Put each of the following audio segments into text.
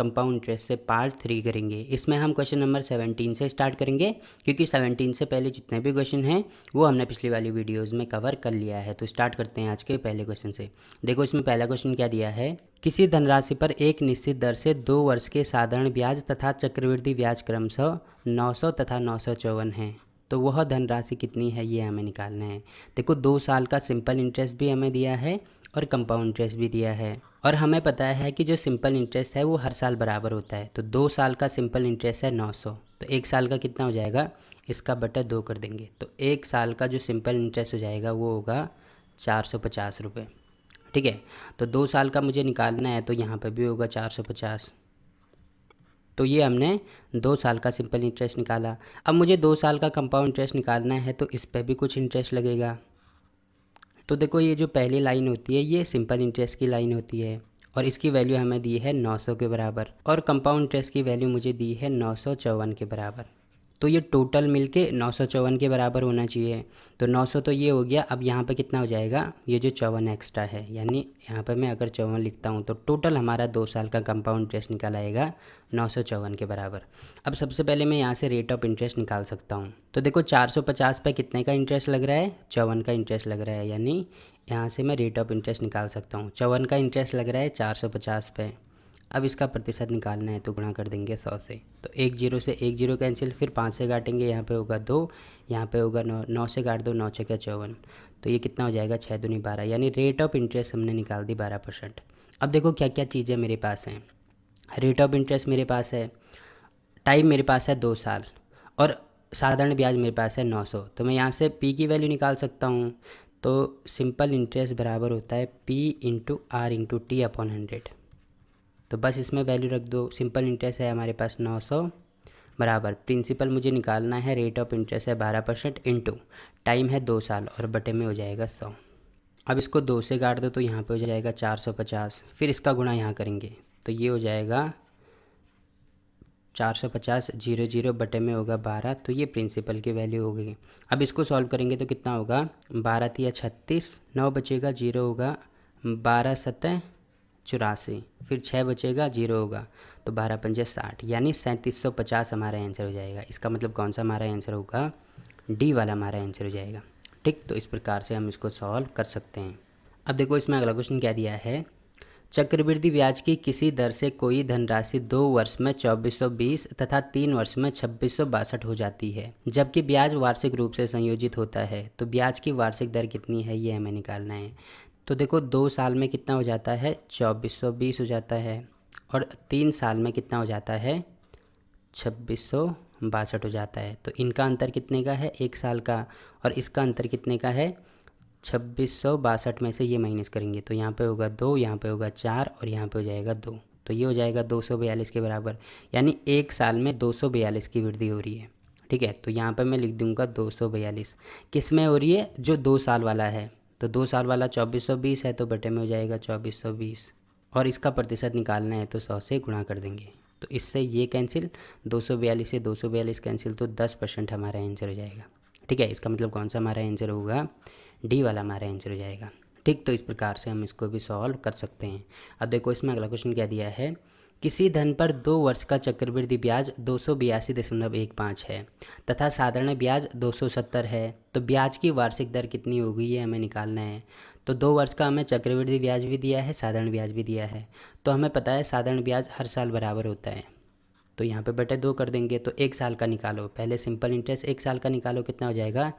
Compound interest से part 3 करेंगे। इसमें हम क्वेश्चन नंबर 17 से स्टार्ट करेंगे, क्योंकि 17 से पहले जितने भी क्वेश्चन हैं वो हमने पिछली वाली वीडियोस में कवर कर लिया है। तो स्टार्ट करते हैं आज के पहले क्वेश्चन से। देखो इसमें पहला क्वेश्चन क्या दिया है, किसी धनराशि पर एक निश्चित दर से 2 वर्ष के साधारण ब्याज तथा चक्रवृद्धि ब्याज क्रमशः 900 तथा 954 है, तो वह धनराशि कितनी है, ये हमें निकालना है। देखो 2 साल का सिंपल इंटरेस्ट भी हमें दिया है और कंपाउंड इंटरेस्ट भी दिया है, और हमें पता है कि जो सिंपल इंटरेस्ट है वो हर साल बराबर होता है। तो 2 साल का सिंपल इंटरेस्ट है 900, तो 1 साल का कितना हो जाएगा, इसका बटा 2 कर देंगे। तो 1 साल का जो सिंपल इंटरेस्ट हो जाएगा वो होगा 450 रुपये। ठीक है, तो 2 साल का मुझे निकालना है, तो यहाँ पर भी होगा 450। तो ये हमने 2 साल का सिंपल इंटरेस्ट निकाला। अब मुझे 2 साल का कंपाउंड इंटरेस्ट निकालना है, तो इस पर भी कुछ इंटरेस्ट लगेगा। तो देखो ये जो पहली लाइन होती है ये सिंपल इंटरेस्ट की लाइन होती है, और इसकी वैल्यू हमें दी है 900 के बराबर, और कंपाउंड इंटरेस्ट की वैल्यू मुझे दी है 954 के बराबर। तो ये टोटल मिलके 954 के बराबर होना चाहिए। तो 900 तो ये हो गया। अब यहाँ पे कितना हो जाएगा, ये जो 54 एक्स्ट्रा है, यानी यहाँ पे मैं अगर 54 लिखता हूँ तो टोटल हमारा 2 साल का कंपाउंड इंटरेस्ट निकल आएगा 954 के बराबर। अब सबसे पहले मैं यहाँ से रेट ऑफ इंटरेस्ट निकाल सकता हूँ। तो देखो 450 पे कितने का इंटरेस्ट लग रहा है, 54 का इंटरेस्ट लग रहा है, यानी यहाँ से मैं रेट ऑफ इंटरेस्ट निकाल सकता हूँ। 54 का इंटरेस्ट लग रहा है 450 पे। अब इसका प्रतिशत निकालना है, तो गुणा कर देंगे 100 से। तो 1 0 से 1 0 कैंसिल, फिर 5 से काटेंगे, यहाँ पे होगा 2, यहाँ पे होगा 9, 9 से काट दो, 9 6 54। तो ये कितना हो जाएगा, 6 दूनी 12, यानी रेट ऑफ इंटरेस्ट हमने निकाल दी 12%। अब देखो क्या क्या चीज़ें मेरे पास हैं। रेट ऑफ इंटरेस्ट मेरे पास है, टाइम मेरे पास है 2 साल, और साधारण ब्याज मेरे पास है 900। तो मैं यहाँ से पी की वैल्यू निकाल सकता हूँ। तो सिंपल इंटरेस्ट बराबर होता है P into R into T upon 100। तो बस इसमें वैल्यू रख दो। सिंपल इंटरेस्ट है हमारे पास 900 बराबर प्रिंसिपल मुझे निकालना है, रेट ऑफ इंटरेस्ट है 12% इंटू टाइम है 2 साल, और बटे में हो जाएगा 100। अब इसको 2 से काट दो, तो यहाँ पे हो जाएगा 450, फिर इसका गुणा यहाँ करेंगे, तो ये हो जाएगा 450 0 0 बटे में होगा 12। तो ये प्रिंसिपल की वैल्यू हो गई। अब इसको सॉल्व करेंगे तो कितना होगा, 12 तिया 36, 9 बचेगा, 0 होगा, 12 7 84, फिर 6 बचेगा, 0 होगा, तो 12 पंजे 60, यानी 3750 हमारा आंसर हो जाएगा। इसका मतलब कौन सा हमारा आंसर होगा, डी वाला हमारा आंसर हो जाएगा। ठीक, तो इस प्रकार से हम इसको सॉल्व कर सकते हैं। अब देखो इसमें अगला क्वेश्चन क्या दिया है, चक्रवृद्धि ब्याज की किसी दर से कोई धनराशि 2 वर्ष में 2420 तथा 3 वर्ष में 2662 हो जाती है, जबकि ब्याज वार्षिक रूप से संयोजित होता है, तो ब्याज की वार्षिक दर कितनी है, ये हमें निकालना है। तो देखो 2 साल में कितना हो जाता है, 2420 हो जाता है, और 3 साल में कितना हो जाता है, 2662 हो जाता है। तो इनका अंतर कितने का है, 1 साल का, और इसका अंतर कितने का है, 2662 में से ये माइनस करेंगे, तो यहाँ पे होगा 2, यहाँ पे होगा 4, और यहाँ पे हो जाएगा 2, तो ये हो जाएगा 242 के बराबर, यानी 1 साल में 242 की वृद्धि हो रही है। ठीक है, तो यहाँ पे मैं लिख दूंगा 242 किस में हो रही है, जो 2 साल वाला है। तो 2 साल वाला 2420 है, तो बटे में हो जाएगा 2420, और इसका प्रतिशत निकालना है, तो 100 से गुणा कर देंगे। तो इससे ये कैंसिल, 242 से 242 कैंसिल, तो 10% हमारा आंसर हो जाएगा। ठीक है, इसका मतलब कौन सा हमारा आंसर होगा, डी वाला हमारा आंसर हो जाएगा। ठीक, तो इस प्रकार से हम इसको भी सॉल्व कर सकते हैं। अब देखो इसमें अगला क्वेश्चन क्या दिया है, किसी धन पर 2 वर्ष का चक्रवृद्धि ब्याज 282.15 है तथा साधारण ब्याज 270 है, तो ब्याज की वार्षिक दर कितनी होगी, ये हमें निकालना है। तो 2 वर्ष का हमें चक्रवृद्धि ब्याज भी दिया है, साधारण ब्याज भी दिया है, तो हमें पता है साधारण ब्याज हर साल बराबर होता है, तो यहाँ पे बटे 2 कर देंगे। तो 1 साल का निकालो, पहले सिंपल इंटरेस्ट 1 साल का निकालो, कितना हो जाएगा,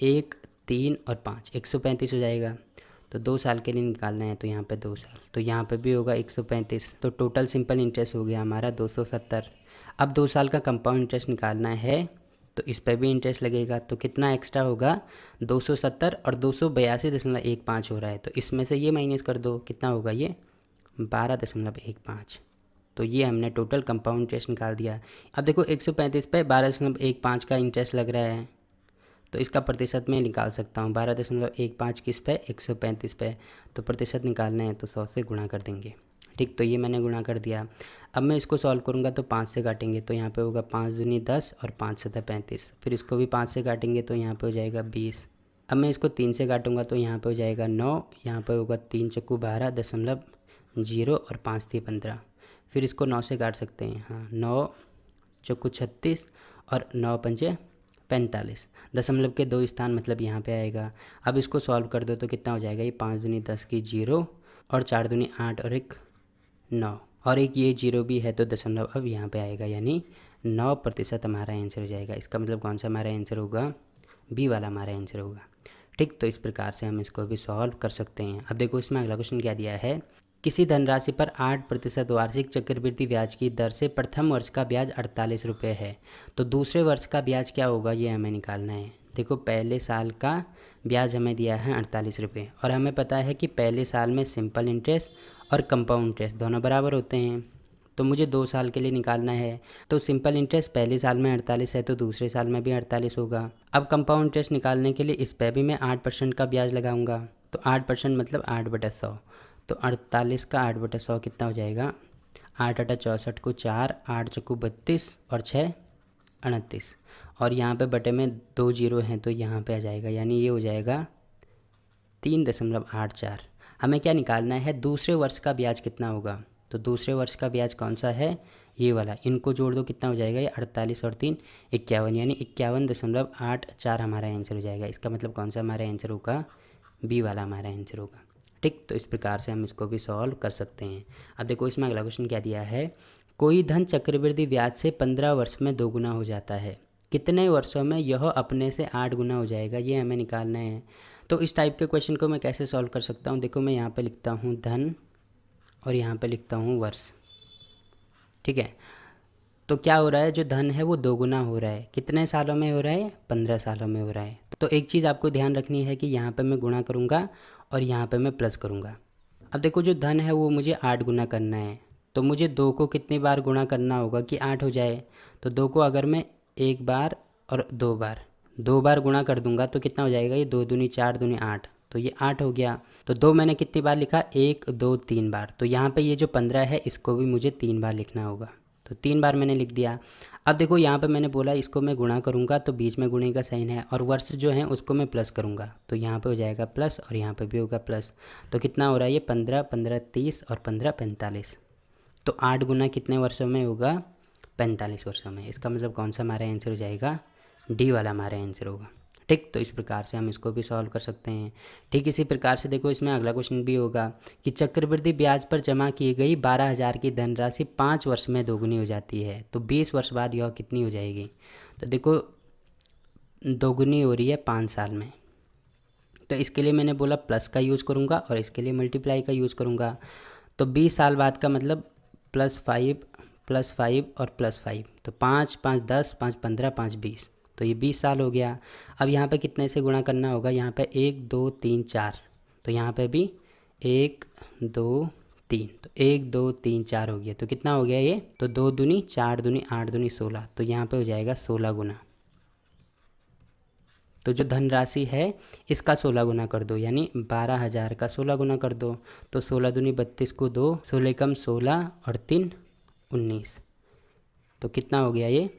1 3 और 5 135 हो जाएगा। तो 2 साल के लिए निकालना है, तो यहाँ पे 2 साल, तो यहाँ पे भी होगा 135, तो टोटल सिंपल इंटरेस्ट हो गया हमारा 270। अब 2 साल का कंपाउंड इंटरेस्ट निकालना है, तो इस पर भी इंटरेस्ट लगेगा, तो कितना एक्स्ट्रा होगा, 270 और 282.15 हो रहा है, तो इसमें से ये माइनस कर दो, कितना होगा ये 12.15। तो ये हमने टोटल कंपाउंड इंटरेस्ट निकाल दिया। अब देखो 135 पे 12.15 का इंटरेस्ट लग रहा है, तो इसका प्रतिशत मैं निकाल सकता हूँ, 12.15 किस पे, 135 पे, तो प्रतिशत निकालना है, तो 100 से गुणा कर देंगे। ठीक, तो ये मैंने गुणा कर दिया। अब मैं इसको सॉल्व करूँगा तो 5 से काटेंगे, तो यहाँ पे होगा 5 दूनी 10 और 5 7 35, फिर इसको भी 5 से काटेंगे, तो यहाँ पे हो जाएगा 20। अब मैं इसको 3 से काटूँगा, तो यहाँ पे हो जाएगा 9, यहाँ पे होगा 3 चक्कू 12.0 और 5 3 15, फिर इसको 9 से काट सकते हैं। हाँ, 9 चौको 36 और 9 पंजे 45। दशमलव के 2 स्थान मतलब यहाँ पे आएगा। अब इसको सॉल्व कर दो तो कितना हो जाएगा, ये 5 दूनी 10 की 0 और 4 दूनी 8 और एक 9 और एक ये 0 भी है तो दशमलव अब यहाँ पे आएगा, यानी 9% हमारा आंसर हो जाएगा। इसका मतलब कौन सा हमारा आंसर होगा, बी वाला हमारा आंसर होगा। ठीक, तो इस प्रकार से हम इसको भी सॉल्व कर सकते हैं। अब देखो इसमें अगला क्वेश्चन क्या दिया है, किसी धनराशि पर 8% वार्षिक चक्रवृद्धि ब्याज की दर से प्रथम वर्ष का ब्याज 48 रुपये है, तो दूसरे वर्ष का ब्याज क्या होगा, ये हमें निकालना है। देखो पहले साल का ब्याज हमें दिया है 48 रुपये और हमें पता है कि पहले साल में सिंपल इंटरेस्ट और कंपाउंड इंटरेस्ट दोनों बराबर होते हैं, तो मुझे 2 साल के लिए निकालना है। तो सिंपल इंटरेस्ट पहले साल में 48 है तो दूसरे साल में भी 48 होगा। अब कंपाउंड इंटरेस्ट निकालने के लिए इस पर भी मैं 8% का ब्याज लगाऊंगा, तो 8% मतलब 8/100, तो 48 का 8/100 कितना हो जाएगा, 8 8 64 को 4, 8 चौको 32 और 6 38 और यहाँ पे बटे में 2 जीरो हैं तो यहाँ पे आ जाएगा, यानी ये हो जाएगा 3.84। हमें क्या निकालना है, दूसरे वर्ष का ब्याज कितना होगा, तो दूसरे वर्ष का ब्याज कौन सा है, ये वाला, इनको जोड़ दो कितना हो जाएगा, ये 48 और 3 51, यानी 51.84 हमारा आंसर हो जाएगा। इसका मतलब कौन सा हमारा आंसर होगा, बी वाला हमारा आंसर होगा। ठीक, तो इस प्रकार से हम इसको भी सॉल्व कर सकते हैं। अब देखो इसमें अगला क्वेश्चन क्या दिया है, कोई धन चक्रवृद्धि ब्याज से 15 वर्ष में 2 गुना हो जाता है, कितने वर्षों में यह अपने से 8 गुना हो जाएगा, ये हमें निकालना है। तो इस टाइप के क्वेश्चन को मैं कैसे सॉल्व कर सकता हूँ, देखो मैं यहाँ पे लिखता हूँ धन और यहाँ पे लिखता हूँ वर्ष। ठीक है, तो क्या हो रहा है, जो धन है वो 2 गुना हो रहा है, कितने सालों में हो रहा है, 15 सालों में हो रहा है। तो एक चीज़ आपको ध्यान रखनी है कि यहाँ पे मैं गुणा करूँगा और यहाँ पे मैं प्लस करूँगा। अब देखो जो धन है वो मुझे 8 गुना करना है, तो मुझे 2 को कितनी बार गुणा करना होगा कि 8 हो जाए, तो 2 को अगर मैं 1 बार और 2 बार गुणा कर दूंगा तो कितना हो जाएगा, ये 2 दूनी 4 दूनी 8, तो ये 8 हो गया। तो 2 मैंने कितनी बार लिखा, 1 2 3 बार, तो यहाँ पे ये जो 15 है इसको भी मुझे 3 बार लिखना होगा, तो 3 बार मैंने लिख दिया। अब देखो यहाँ पे मैंने बोला इसको मैं गुणा करूँगा तो बीच में गुणे का साइन है और वर्ष जो है उसको मैं प्लस करूँगा, तो यहाँ पे हो जाएगा प्लस और यहाँ पे भी होगा प्लस, तो कितना हो रहा है ये 15 15 30 और 15 45, तो 8 गुना कितने वर्षों में होगा, 45 वर्षों में। इसका मतलब कौन सा हमारा आंसर हो जाएगा, डी वाला हमारा आंसर होगा। ठीक, तो इस प्रकार से हम इसको भी सॉल्व कर सकते हैं। ठीक इसी प्रकार से देखो इसमें अगला क्वेश्चन भी होगा कि चक्रवृद्धि ब्याज पर जमा की गई 12,000 की धनराशि 5 वर्ष में दोगुनी हो जाती है, तो 20 वर्ष बाद यह कितनी हो जाएगी। तो देखो दोगुनी हो रही है 5 साल में, तो इसके लिए मैंने बोला प्लस का यूज़ करूँगा और इसके लिए मल्टीप्लाई का यूज़ करूँगा। तो 20 साल बाद का मतलब +5 और +5, तो 5 5 10 5 15 5 20, तो ये 20 साल हो गया। अब यहाँ पे कितने से गुणा करना होगा, यहाँ पे 1 2 3 4, तो यहाँ पे भी 1 2 3, तो 1 2 3 4 हो गया, तो कितना हो गया ये, तो 2 दूनी 4 दूनी 8 दूनी 16, तो यहाँ पे हो जाएगा 16 गुना। तो जो धनराशि है इसका 16 गुना कर दो, यानी 12,000 का 16 गुना कर दो, तो 16 दूनी 32 को 2, 16 कम 16 और 3 19, तो कितना हो गया ये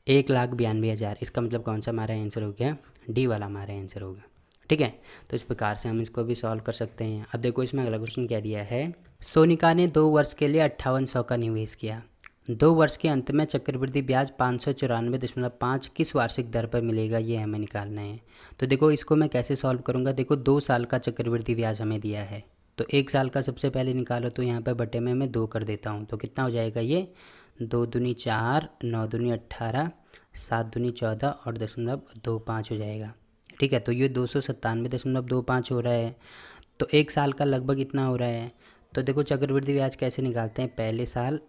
1,92,000। इसका मतलब कौन सा हमारा आंसर हो गया, डी वाला हमारा आंसर होगा। ठीक है, तो इस प्रकार से हम इसको भी सॉल्व कर सकते हैं। अब देखो इसमें अगला क्वेश्चन क्या दिया है, सोनिका ने 2 वर्ष के लिए 5800 का निवेश किया, 2 वर्ष के अंत में चक्रवृद्धि ब्याज 594.5 किस वार्षिक दर पर मिलेगा, ये हमें निकालना है। तो देखो इसको मैं कैसे सॉल्व करूँगा, देखो 2 साल का चक्रवृद्धि ब्याज हमें दिया है, तो 1 साल का सबसे पहले निकालो, तो यहाँ पर बटे में मैं 2 कर देता हूँ, तो कितना हो जाएगा ये 2 दूनी 4 9 दूनी 18 7 दूनी 14 और 0.25 हो जाएगा। ठीक है, तो ये 297.25 हो रहा है, तो 1 साल का लगभग इतना हो रहा है। तो देखो चक्रवृद्धि ब्याज कैसे निकालते हैं, पहले साल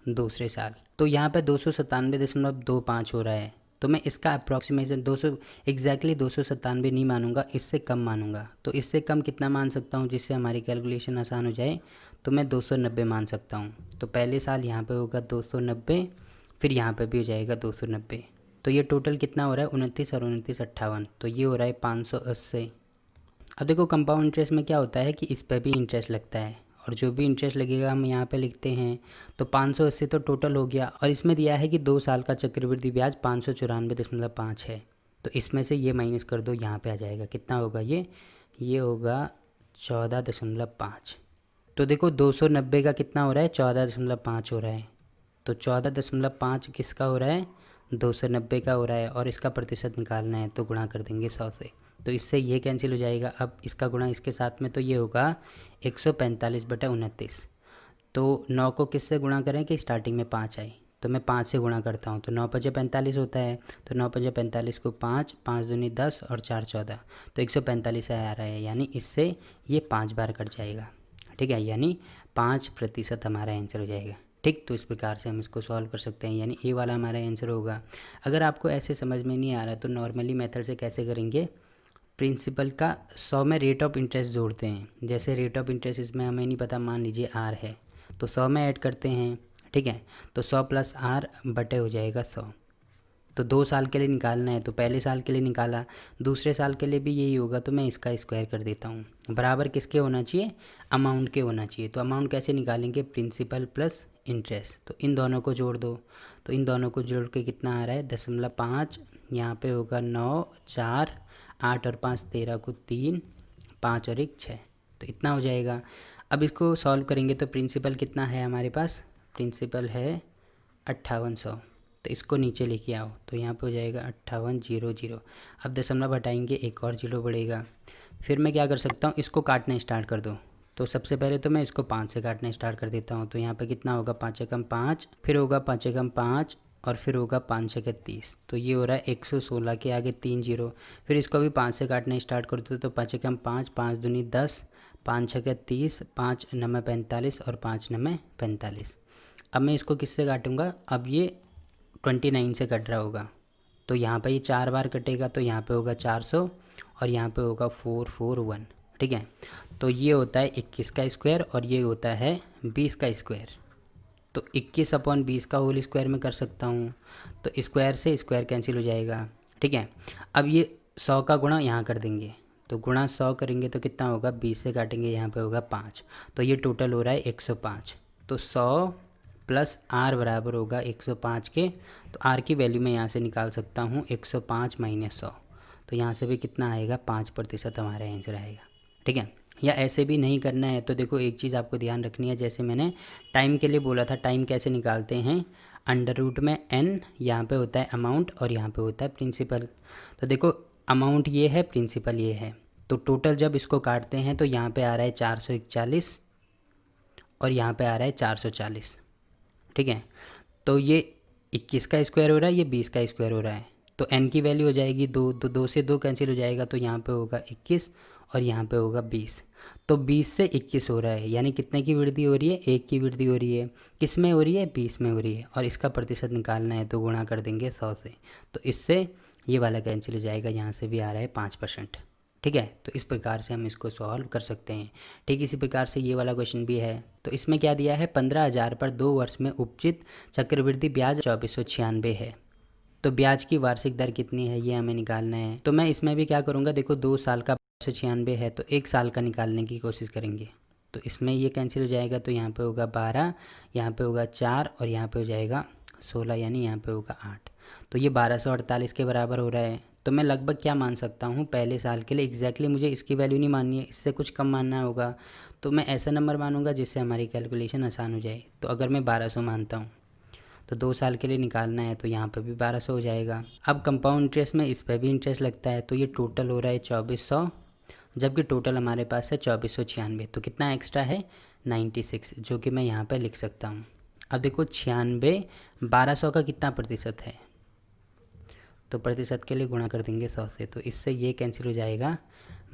दूसरे साल, तो यहाँ पे 297.25 हो रहा है, तो मैं इसका अप्रॉक्सीमेशन 200 एग्जैक्टली 297 नहीं मानूंगा, इससे कम मानूंगा। तो इससे कम कितना मान सकता हूँ जिससे हमारी कैलकुलेशन आसान हो जाए, तो मैं 290 मान सकता हूँ। तो पहले साल यहाँ पे होगा 290, फिर यहाँ पे भी हो जाएगा 290, तो ये टोटल कितना हो रहा है 29 और 29 58, तो ये हो रहा है 580। अब देखो कंपाउंड इंटरेस्ट में क्या होता है कि इस पर भी इंटरेस्ट लगता है, और जो भी इंटरेस्ट लगेगा हम यहाँ पे लिखते हैं, तो 580 तो टोटल हो गया, और इसमें दिया है कि 2 साल का चक्रवृद्धि ब्याज 594.5 है, तो इसमें से ये माइनस कर दो, यहाँ पे आ जाएगा कितना होगा ये होगा 14.5। तो देखो 290 का कितना हो रहा है, 14.5 हो रहा है। तो 14.5 किसका हो रहा है, 290 का हो रहा है, और इसका प्रतिशत निकालना है तो गुणा कर देंगे 100 से। तो इससे ये कैंसिल हो जाएगा। अब इसका गुणा इसके साथ में तो ये होगा 145/29। तो 9 को किससे गुणा करें कि स्टार्टिंग में 5 आए, तो मैं 5 से गुणा करता हूँ। तो 9 × 45 होता है, तो 9 × 45 को 5, 5 दूनी 10 और 4 14, तो 145 आ रहा है। यानी इससे ये 5 बार कट जाएगा, ठीक है, यानी 5% हमारा आंसर हो जाएगा। ठीक, तो इस प्रकार से हम इसको सॉल्व कर सकते हैं, यानी ए वाला हमारा आंसर होगा। अगर आपको ऐसे समझ में नहीं आ रहा तो नॉर्मली मेथड से कैसे करेंगे, प्रिंसिपल का 100 में रेट ऑफ इंटरेस्ट जोड़ते हैं। जैसे रेट ऑफ इंटरेस्ट इसमें हमें नहीं पता, मान लीजिए आर है, तो 100 में ऐड करते हैं, ठीक है। तो 100 + आर बटे हो जाएगा 100। तो 2 साल के लिए निकालना है, तो पहले साल के लिए निकाला, दूसरे साल के लिए भी यही होगा, तो मैं इसका स्क्वायर कर देता हूँ। बराबर किसके होना चाहिए, अमाउंट के होना चाहिए। तो अमाउंट कैसे निकालेंगे, प्रिंसिपल + इंटरेस्ट। तो इन दोनों को जोड़ दो, तो इन दोनों को जोड़ के कितना आ रहा है 0.5, यहाँ पे होगा 9, 4, 8 और 5 13 को 3, 5 और 1 6, तो इतना हो जाएगा। अब इसको सॉल्व करेंगे तो प्रिंसिपल कितना है हमारे पास, प्रिंसिपल है 5800। तो इसको नीचे लेके आओ, तो यहाँ पे हो जाएगा 5800। अब दशमलव हटाएंगे, एक और जीरो बढ़ेगा। फिर मैं क्या कर सकता हूँ, इसको काटना स्टार्ट कर दो। तो सबसे पहले तो मैं इसको 5 से काटना स्टार्ट कर देता हूँ। तो यहाँ पे कितना होगा, 5 × 5, फिर होगा 5 × 5 और फिर होगा 5 × 30। तो ये हो रहा है 116 के आगे 3 जीरो। फिर इसको भी 5 से काटना स्टार्ट कर दो, तो 5 × 5, 5 दूनी 10, 5 × 6 30, 5 × 9 45 और 5 × 9 45। अब मैं इसको किससे काटूंगा, अब ये 29 से कट रहा होगा, तो यहाँ पे ये 4 बार कटेगा, तो यहाँ पे होगा 400 और यहाँ पे होगा 441, ठीक है। तो ये होता है 21 का स्क्वायर और ये होता है 20 का स्क्वायर। तो 21/20 का होल स्क्वायर में कर सकता हूँ, तो स्क्वायर से स्क्वायर कैंसिल हो जाएगा, ठीक है। अब ये 100 का गुणा यहाँ कर देंगे, तो गुणा 100 करेंगे तो कितना होगा, 20 से काटेंगे, यहाँ पे होगा 5, तो ये टोटल हो रहा है 105। तो 100 + आर बराबर होगा 105 के। तो आर की वैल्यू मैं यहाँ से निकाल सकता हूँ 105 - 100, तो यहाँ से भी कितना आएगा, 5% हमारा आंसर आएगा, ठीक है। या ऐसे भी नहीं करना है तो देखो एक चीज़ आपको ध्यान रखनी है, जैसे मैंने टाइम के लिए बोला था, टाइम कैसे निकालते हैं, √ में n यहाँ पे होता है अमाउंट और यहाँ पे होता है प्रिंसिपल। तो देखो अमाउंट ये है, प्रिंसिपल ये है, तो टोटल जब इसको काटते हैं तो यहाँ पे आ रहा है 441 और यहाँ पे आ रहा है 440, ठीक है। तो ये 21 का स्क्वायर हो रहा है, ये 20 का स्क्वायर हो रहा है, तो n की वैल्यू हो जाएगी 2, तो 2 से 2 कैंसिल हो जाएगा, तो यहाँ पे होगा 21 और यहाँ पे होगा 20। तो 20 से 21 हो रहा है, यानी कितने की वृद्धि हो रही है, 1 की वृद्धि हो रही है। किस में हो रही है, 20 में हो रही है, और इसका प्रतिशत निकालना है तो गुणा कर देंगे 100 से। तो इससे ये वाला कैंसिल हो जाएगा, यहाँ से भी आ रहा है 5%, ठीक है। तो इस प्रकार से हम इसको सॉल्व कर सकते हैं। ठीक इसी प्रकार से ये वाला क्वेश्चन भी है। तो इसमें क्या दिया है, 15,000 पर 2 वर्ष में उपजित चक्रवृद्धि ब्याज 2496 है। तो ब्याज की वार्षिक दर कितनी है ये हमें निकालना है। तो मैं इसमें भी क्या करूँगा, देखो 2 साल का 2496 है, तो 1 साल का निकालने की कोशिश करेंगे। तो इसमें ये कैंसिल हो जाएगा, तो यहाँ पे होगा 12, यहाँ पे होगा 4 और यहाँ पे हो जाएगा 16, यानी यहाँ पे होगा 8। तो ये 1248 के बराबर हो रहा है। तो मैं लगभग क्या मान सकता हूँ, पहले साल के लिए एग्जैक्टली मुझे इसकी वैल्यू नहीं माननी है, इससे कुछ कम मानना होगा। तो मैं ऐसा नंबर मानूंगा जिससे हमारी कैलकुलेशन आसान हो जाए। तो अगर मैं 1200 मानता हूँ तो 2 साल के लिए निकालना है, तो यहाँ पर भी 1200 हो जाएगा। अब कंपाउंड इंटरेस्ट में इस पर भी इंटरेस्ट लगता है, तो ये टोटल हो रहा है 2400, जबकि टोटल हमारे पास है 2496। तो कितना एक्स्ट्रा है, 96, जो कि मैं यहाँ पर लिख सकता हूँ। अब देखो 96 1200 का कितना प्रतिशत है, तो प्रतिशत के लिए गुणा कर देंगे 100 से, तो इससे ये कैंसिल हो जाएगा,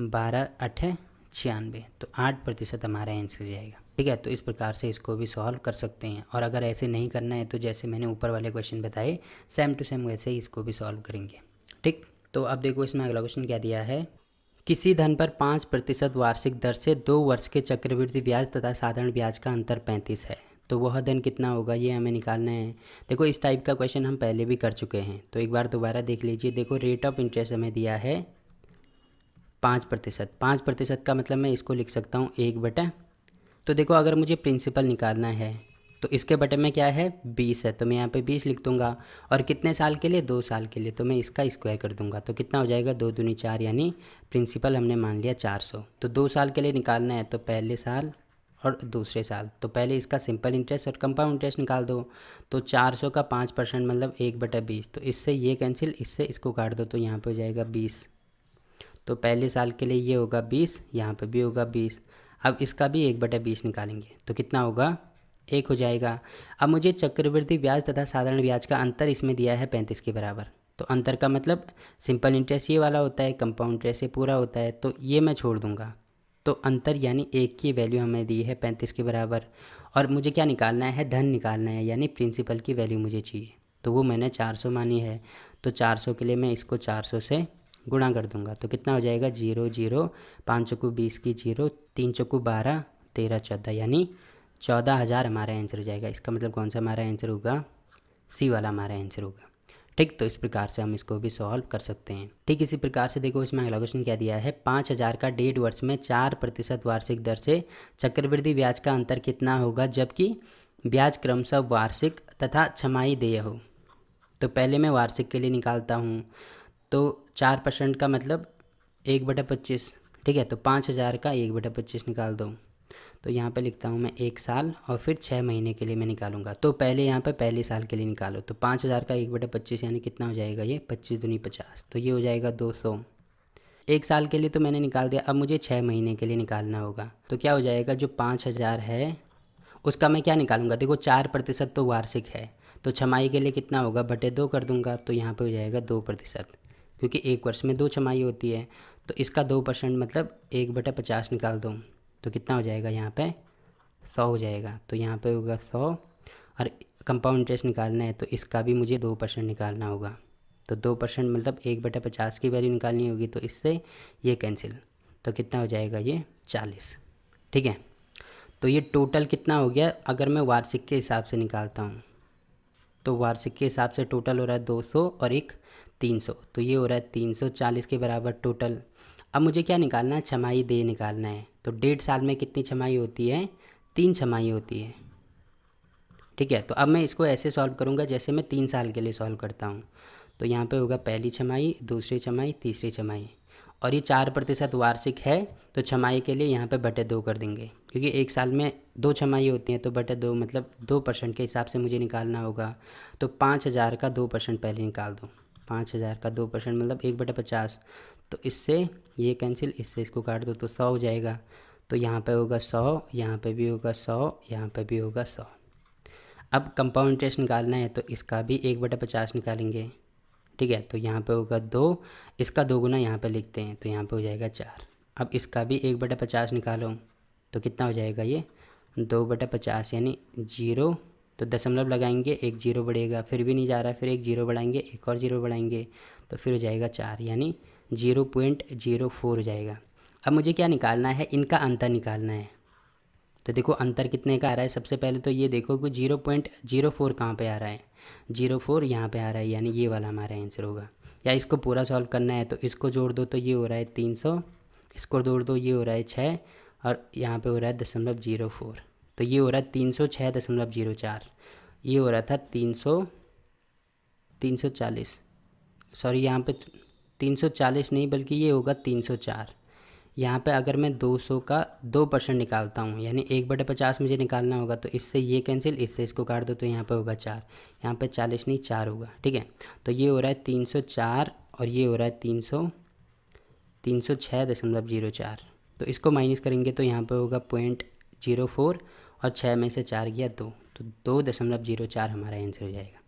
12 8 96, तो 8% हमारा आंसर जाएगा। ठीक है, तो इस प्रकार से इसको भी सॉल्व कर सकते हैं। और अगर ऐसे नहीं करना है तो जैसे मैंने ऊपर वाले क्वेश्चन बताए सेम टू सेम वैसे ही इसको भी सॉल्व करेंगे। ठीक, तो अब देखो इसमें अगला क्वेश्चन क्या दिया है, किसी धन पर 5% वार्षिक दर से 2 वर्ष के चक्रवृद्धि ब्याज तथा साधारण ब्याज का अंतर 35 है, तो वह धन कितना होगा ये हमें निकालना है। देखो इस टाइप का क्वेश्चन हम पहले भी कर चुके हैं, तो एक बार दोबारा देख लीजिए। देखो रेट ऑफ इंटरेस्ट हमें दिया है 5%। 5% का मतलब मैं इसको लिख सकता हूँ 1/, तो देखो अगर मुझे प्रिंसिपल निकालना है तो इसके बटे में क्या है 20 है, तो मैं यहाँ पे 20 लिख दूंगा। और कितने साल के लिए, 2 साल के लिए, तो मैं इसका स्क्वायर कर दूंगा। तो कितना हो जाएगा, 2 दूनी 4, यानी प्रिंसिपल हमने मान लिया 400। तो 2 साल के लिए निकालना है तो पहले साल और दूसरे साल। तो पहले इसका सिंपल इंटरेस्ट और कंपाउंड इंटरेस्ट निकाल दो। तो 400 का 5% मतलब 1/20। तो इससे ये कैंसिल, इससे इसको काट दो तो यहाँ पे हो जाएगा 20। तो पहले साल के लिए ये होगा 20, यहाँ पे भी होगा 20। अब इसका भी 1/20 निकालेंगे तो कितना होगा, 1 हो जाएगा। अब मुझे चक्रवृद्धि ब्याज तथा साधारण ब्याज का अंतर इसमें दिया है 35 के बराबर। तो अंतर का मतलब सिंपल इंटरेस्ट ये वाला होता है, कंपाउंड इंटरेस्ट ये पूरा होता है, तो ये मैं छोड़ दूंगा। तो अंतर यानी 1 की वैल्यू हमें दी है 35 के बराबर। और मुझे क्या निकालना है, धन निकालना है, यानी प्रिंसिपल की वैल्यू मुझे चाहिए। तो वो मैंने 400 मानी है। तो 400 के लिए मैं इसको 400 से गुणा कर दूंगा तो कितना हो जाएगा, 0 0, 5 चौकू 20 की 0, 3 चौकू 12, 13 14, यानी 14,000 हमारा आंसर हो जाएगा। इसका मतलब कौन सा हमारा आंसर होगा, सी वाला हमारा आंसर होगा। ठीक, तो इस प्रकार से हम इसको भी सॉल्व कर सकते हैं। ठीक इसी प्रकार से देखो इसमें अगला क्वेश्चन क्या दिया है, 5,000 का 1.5 वर्ष में 4% वार्षिक दर से चक्रवृद्धि ब्याज का अंतर कितना होगा जबकि ब्याज क्रमशः वार्षिक तथा छमाही देय हो। तो पहले मैं वार्षिक के लिए निकालता हूँ। तो 4% का मतलब 1/25। ठीक है, तो 5,000 का 1/25 निकाल दो। तो यहाँ पे लिखता हूँ मैं 1 साल और फिर 6 महीने के लिए मैं निकालूंगा। तो पहले यहाँ पे पहले साल के लिए निकालो। तो 5,000 का 1/25 यानी कितना हो जाएगा, ये 25 दूनी 50। तो ये हो जाएगा 200। 1 साल के लिए तो मैंने निकाल दिया, अब मुझे 6 महीने के लिए निकालना होगा। तो क्या हो जाएगा, जो 5,000 है उसका मैं क्या निकालूंगा, देखो 4% तो वार्षिक है, तो छमाही के लिए कितना होगा, बटे 2 कर दूंगा। तो यहाँ पे हो जाएगा 2%, क्योंकि 1 वर्ष में 2 छमाही होती है। तो इसका 2% मतलब 1/50 निकाल दो तो कितना हो जाएगा, यहाँ पे 100 हो जाएगा। तो यहाँ पे होगा 100। और कंपाउंड इंटरेस्ट निकालना है तो इसका भी मुझे 2% निकालना होगा। तो 2% मतलब 1/50 की वैल्यू निकालनी होगी, तो इससे ये कैंसिल। तो कितना हो जाएगा, ये 40। ठीक है, तो ये टोटल कितना हो गया, अगर मैं वार्षिक के हिसाब से निकालता हूँ तो वार्षिक के हिसाब से टोटल हो रहा है 200 और एक 300। तो ये हो रहा है 340 के बराबर टोटल। अब मुझे क्या निकालना है, छमाही देय निकालना है। तो 1.5 साल में कितनी छमाही होती है, 3 छमाही होती है। ठीक है, तो अब मैं इसको ऐसे सॉल्व करूँगा जैसे मैं 3 साल के लिए सॉल्व करता हूँ। तो यहाँ पे होगा पहली छमाही, दूसरी छमाही, तीसरी छमाही। और ये 4% वार्षिक है तो छमाही के लिए यहाँ पे बटे 2 कर देंगे, क्योंकि 1 साल में 2 छमाही होती हैं। तो बटे 2 मतलब 2% के हिसाब से मुझे निकालना होगा। तो 5,000 का 2% पहले निकाल दो। 5,000 का 2% मतलब 1/50। तो इससे ये कैंसिल, इससे इसको काट दो तो 100 हो जाएगा। तो यहाँ पे होगा 100, यहाँ पे भी होगा 100, यहाँ पे भी होगा 100। अब कंपाउंड इंटरेस्ट निकालना है तो इसका भी 1/50 निकालेंगे। ठीक है, तो यहाँ पे होगा 2, इसका 2 गुना यहाँ पे लिखते हैं तो यहाँ पे हो जाएगा 4। अब इसका भी 1/50 निकालो तो कितना हो जाएगा, ये 2/50 यानी 0। तो दशमलव लगाएंगे, एक 0 बढ़ेगा, फिर भी नहीं जा रहा, फिर एक 0 बढ़ाएंगे, एक और 0 बढ़ाएंगे तो फिर हो जाएगा 4, यानी 0.04 हो जाएगा। अब मुझे क्या निकालना है, इनका अंतर निकालना है। तो देखो अंतर कितने का आ रहा है, सबसे पहले तो ये देखो कि 0.04 कहाँ पे आ रहा है, 0.4 यहाँ पे आ रहा है, यानी ये वाला हमारा आंसर होगा। या इसको पूरा सॉल्व करना है तो इसको जोड़ दो तो ये हो रहा है 300, इसको जोड़ दो ये हो रहा है 6, और यहाँ पे हो रहा है 0.04। तो ये हो रहा है 306.04। ये हो रहा था 340, सॉरी यहाँ पे 340 नहीं बल्कि ये होगा 304। यहाँ पे अगर मैं 200 का 2% निकालता हूँ यानी 1/50 मुझे निकालना होगा, तो इससे ये कैंसिल, इससे इसको काट दो तो यहाँ पे होगा 4। यहाँ पे 40 नहीं 4 होगा। ठीक है, तो ये हो रहा है 304 और ये हो रहा है 306.04। तो इसको माइनस करेंगे तो यहाँ पे होगा 0.04 और 6 में से 4 गया 2, तो 2.04 हमारा आंसर हो जाएगा।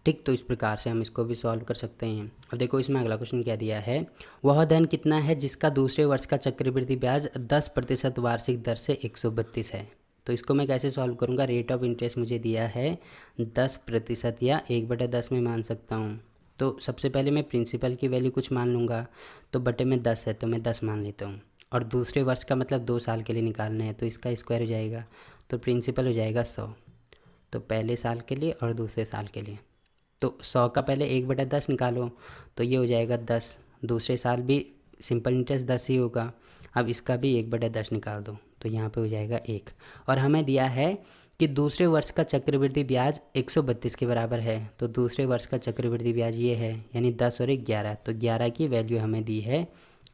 ठीक, तो इस प्रकार से हम इसको भी सॉल्व कर सकते हैं। अब देखो इसमें अगला क्वेश्चन क्या दिया है, वह धन कितना है जिसका दूसरे वर्ष का चक्रवृद्धि ब्याज 10% वार्षिक दर से 132 है। तो इसको मैं कैसे सॉल्व करूँगा, रेट ऑफ इंटरेस्ट मुझे दिया है 10% या 1/10 में मान सकता हूँ। तो सबसे पहले मैं प्रिंसिपल की वैल्यू कुछ मान लूँगा, तो बटे में 10 है तो मैं 10 मान लेता हूँ। और दूसरे वर्ष का मतलब 2 साल के लिए निकालना है तो इसका स्क्वायर हो जाएगा, तो प्रिंसिपल हो जाएगा 100। तो पहले साल के लिए और दूसरे साल के लिए तो 100 का पहले 1/10 निकालो तो ये हो जाएगा 10। दूसरे साल भी सिंपल इंटरेस्ट 10 ही होगा। अब इसका भी 1/10 निकाल दो तो यहाँ पे हो जाएगा 1। और हमें दिया है कि दूसरे वर्ष का चक्रवृद्धि ब्याज 132 के बराबर है। तो दूसरे वर्ष का चक्रवृद्धि ब्याज ये है, यानी 10 और 1 11। तो 11 की वैल्यू हमें दी है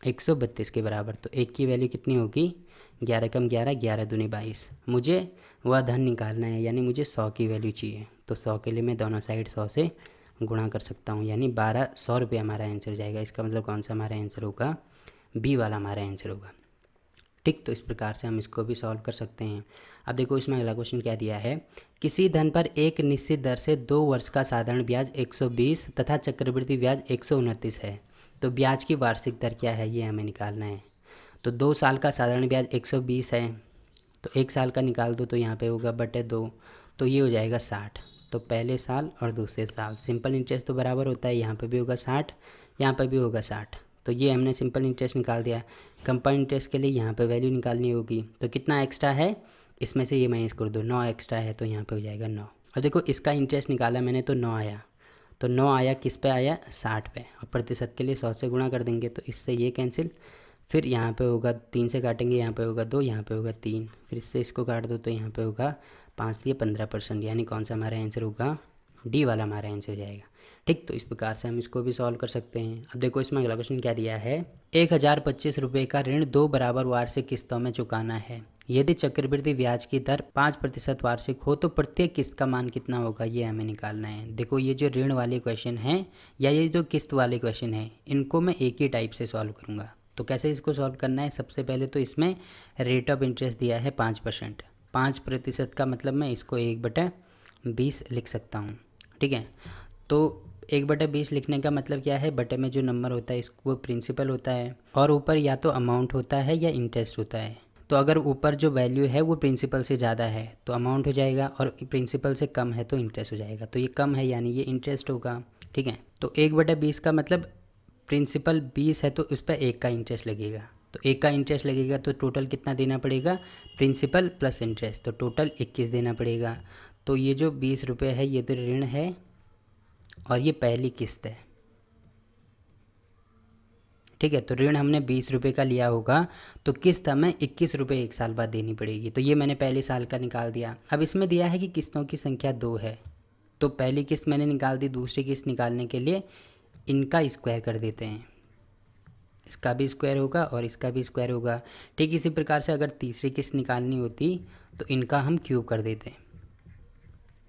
132 के बराबर। तो एक की वैल्यू कितनी होगी, 11 कम 11, 11 दूनी 22। मुझे वह धन निकालना है, यानी मुझे 100 की वैल्यू चाहिए। तो 100 के लिए मैं दोनों साइड 100 से गुणा कर सकता हूँ, यानी 1200 रुपये हमारा आंसर जाएगा। इसका मतलब कौन सा हमारा आंसर होगा, बी वाला हमारा आंसर होगा। ठीक, तो इस प्रकार से हम इसको भी सॉल्व कर सकते हैं। अब देखो इसमें अगला क्वेश्चन क्या दिया है, किसी धन पर एक निश्चित दर से 2 वर्ष का साधारण ब्याज 120 तथा चक्रवृद्धि ब्याज 129 है, तो ब्याज की वार्षिक दर क्या है, ये हमें निकालना है। तो 2 साल का साधारण ब्याज 120 है, तो 1 साल का निकाल दो, तो यहाँ पे होगा बटे 2, तो ये हो जाएगा 60। तो पहले साल और दूसरे साल सिंपल इंटरेस्ट तो बराबर होता है, यहाँ पे भी होगा 60, यहाँ पर भी होगा 60। तो ये हमने सिंपल इंटरेस्ट निकाल दिया। कंपाउंड इंटरेस्ट के लिए यहाँ पे वैल्यू निकालनी होगी, तो कितना एक्स्ट्रा है, इसमें से ये माइनस कर दो, 9 एक्स्ट्रा है, तो यहाँ पे हो जाएगा 9। और देखो इसका इंटरेस्ट निकाला मैंने, तो 9 आया। तो 9 आया किस पे आया, 60 पे, और प्रतिशत के लिए 100 से गुणा कर देंगे, तो इससे ये कैंसिल। फिर यहाँ पे होगा 3 से काटेंगे, यहाँ पे होगा 2, यहाँ पे होगा 3, फिर इससे इसको काट दो, तो यहाँ पे होगा 5 दिए 15%, यानी कौन सा हमारा आंसर होगा, डी वाला हमारा आंसर हो जाएगा। ठीक, तो इस प्रकार से हम इसको भी सॉल्व कर सकते हैं। अब देखो इसमें अगला क्वेश्चन क्या दिया है, 1025 रुपये का ऋण 2 बराबर वार्षिक किस्तों में चुकाना है। यदि चक्रवृद्धि ब्याज की दर 5% वार्षिक हो तो प्रत्येक किस्त का मान कितना होगा, ये हमें निकालना है। देखो ये जो ऋण वाले क्वेश्चन हैं या ये जो किस्त वाले क्वेश्चन हैं, इनको मैं एक ही टाइप से सॉल्व करूँगा। तो कैसे इसको सॉल्व करना है, सबसे पहले तो इसमें रेट ऑफ इंटरेस्ट दिया है 5%। 5% का मतलब मैं इसको 1/20 लिख सकता हूँ। ठीक है, तो 1/20 लिखने का मतलब क्या है, बटे में जो नंबर होता है इसको वो प्रिंसिपल होता है, और ऊपर या तो अमाउंट होता है या इंटरेस्ट होता है। तो अगर ऊपर जो वैल्यू है वो प्रिंसिपल से ज़्यादा है तो अमाउंट हो जाएगा, और प्रिंसिपल से कम है तो इंटरेस्ट हो जाएगा। तो ये कम है यानी ये इंटरेस्ट होगा। ठीक है, तो 1/20 का मतलब प्रिंसिपल 20 है तो उस पर 1 का इंटरेस्ट लगेगा। तो 1 का इंटरेस्ट लगेगा तो टोटल कितना देना पड़ेगा, प्रिंसिपल प्लस इंटरेस्ट, तो टोटल 21 देना पड़ेगा। तो ये जो 20 रुपये है ये तो ऋण है और ये पहली किस्त है। ठीक है, तो ऋण हमने 20 रुपये का लिया होगा, तो किस्त हमें 21 रुपये 1 साल बाद देनी पड़ेगी। तो ये मैंने पहले साल का निकाल दिया। अब इसमें दिया है कि किस्तों की संख्या 2 है, तो पहली किस्त मैंने निकाल दी। दूसरी किस्त निकालने के लिए इनका स्क्वायर कर देते हैं, इसका भी स्क्वायर होगा और इसका भी स्क्वायर होगा। ठीक इसी प्रकार से अगर तीसरी किस्त निकालनी होती तो इनका हम क्यूब कर देते।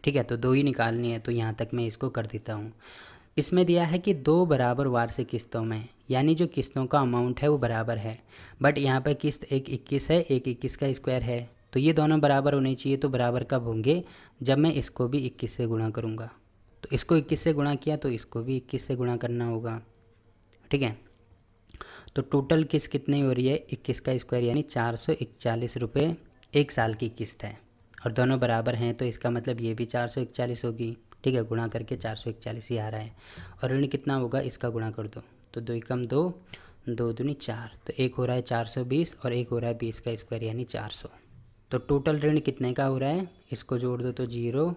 ठीक है, तो 2 ही निकालनी है, तो यहाँ तक मैं इसको कर देता हूँ। इसमें दिया है कि 2 बराबर वार्षिक किस्तों में, यानी जो किस्तों का अमाउंट है वो बराबर है, बट यहाँ पर किस्त एक 21 है, एक 21 का स्क्वायर है, तो ये दोनों बराबर होने चाहिए। तो बराबर कब होंगे, जब मैं इसको भी 21 से गुणा करूँगा। तो इसको 21 से गुणा किया तो इसको भी 21 से गुणा करना होगा। ठीक है, तो टोटल किस्त कितनी हो रही है, 21 का स्क्वायर यानी 441 रुपये 1 साल की किस्त है, और दोनों बराबर हैं तो इसका मतलब ये भी 441 होगी। ठीक है, गुणा करके 441 ही आ रहा है। और ऋण कितना होगा, इसका गुणा कर दो, तो 2 एकम 2, 2 दूनी 4, तो एक हो रहा है 420 और एक हो रहा है 20 का स्क्वायर यानी 400। तो टोटल ऋण कितने का हो रहा है, इसको जोड़ दो तो 0,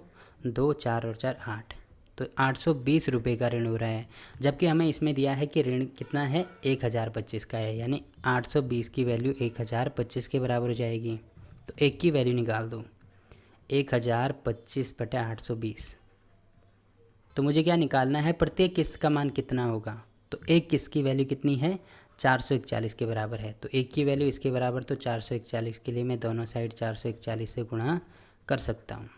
2, 4 और 4 8, तो 820 रुपये का ऋण हो रहा है। जबकि हमें इसमें दिया है कि ऋण कितना है, 1025 का है, यानी 820 की वैल्यू 1025 के बराबर हो जाएगी। तो एक की वैल्यू निकाल दो, 1025 बटे 820। तो मुझे क्या निकालना है, प्रत्येक किस्त का मान कितना होगा। तो एक किस्त की वैल्यू कितनी है, 441 के बराबर है, तो एक की वैल्यू इसके बराबर, तो 441 के लिए मैं दोनों साइड 441 से गुणा कर सकता हूँ।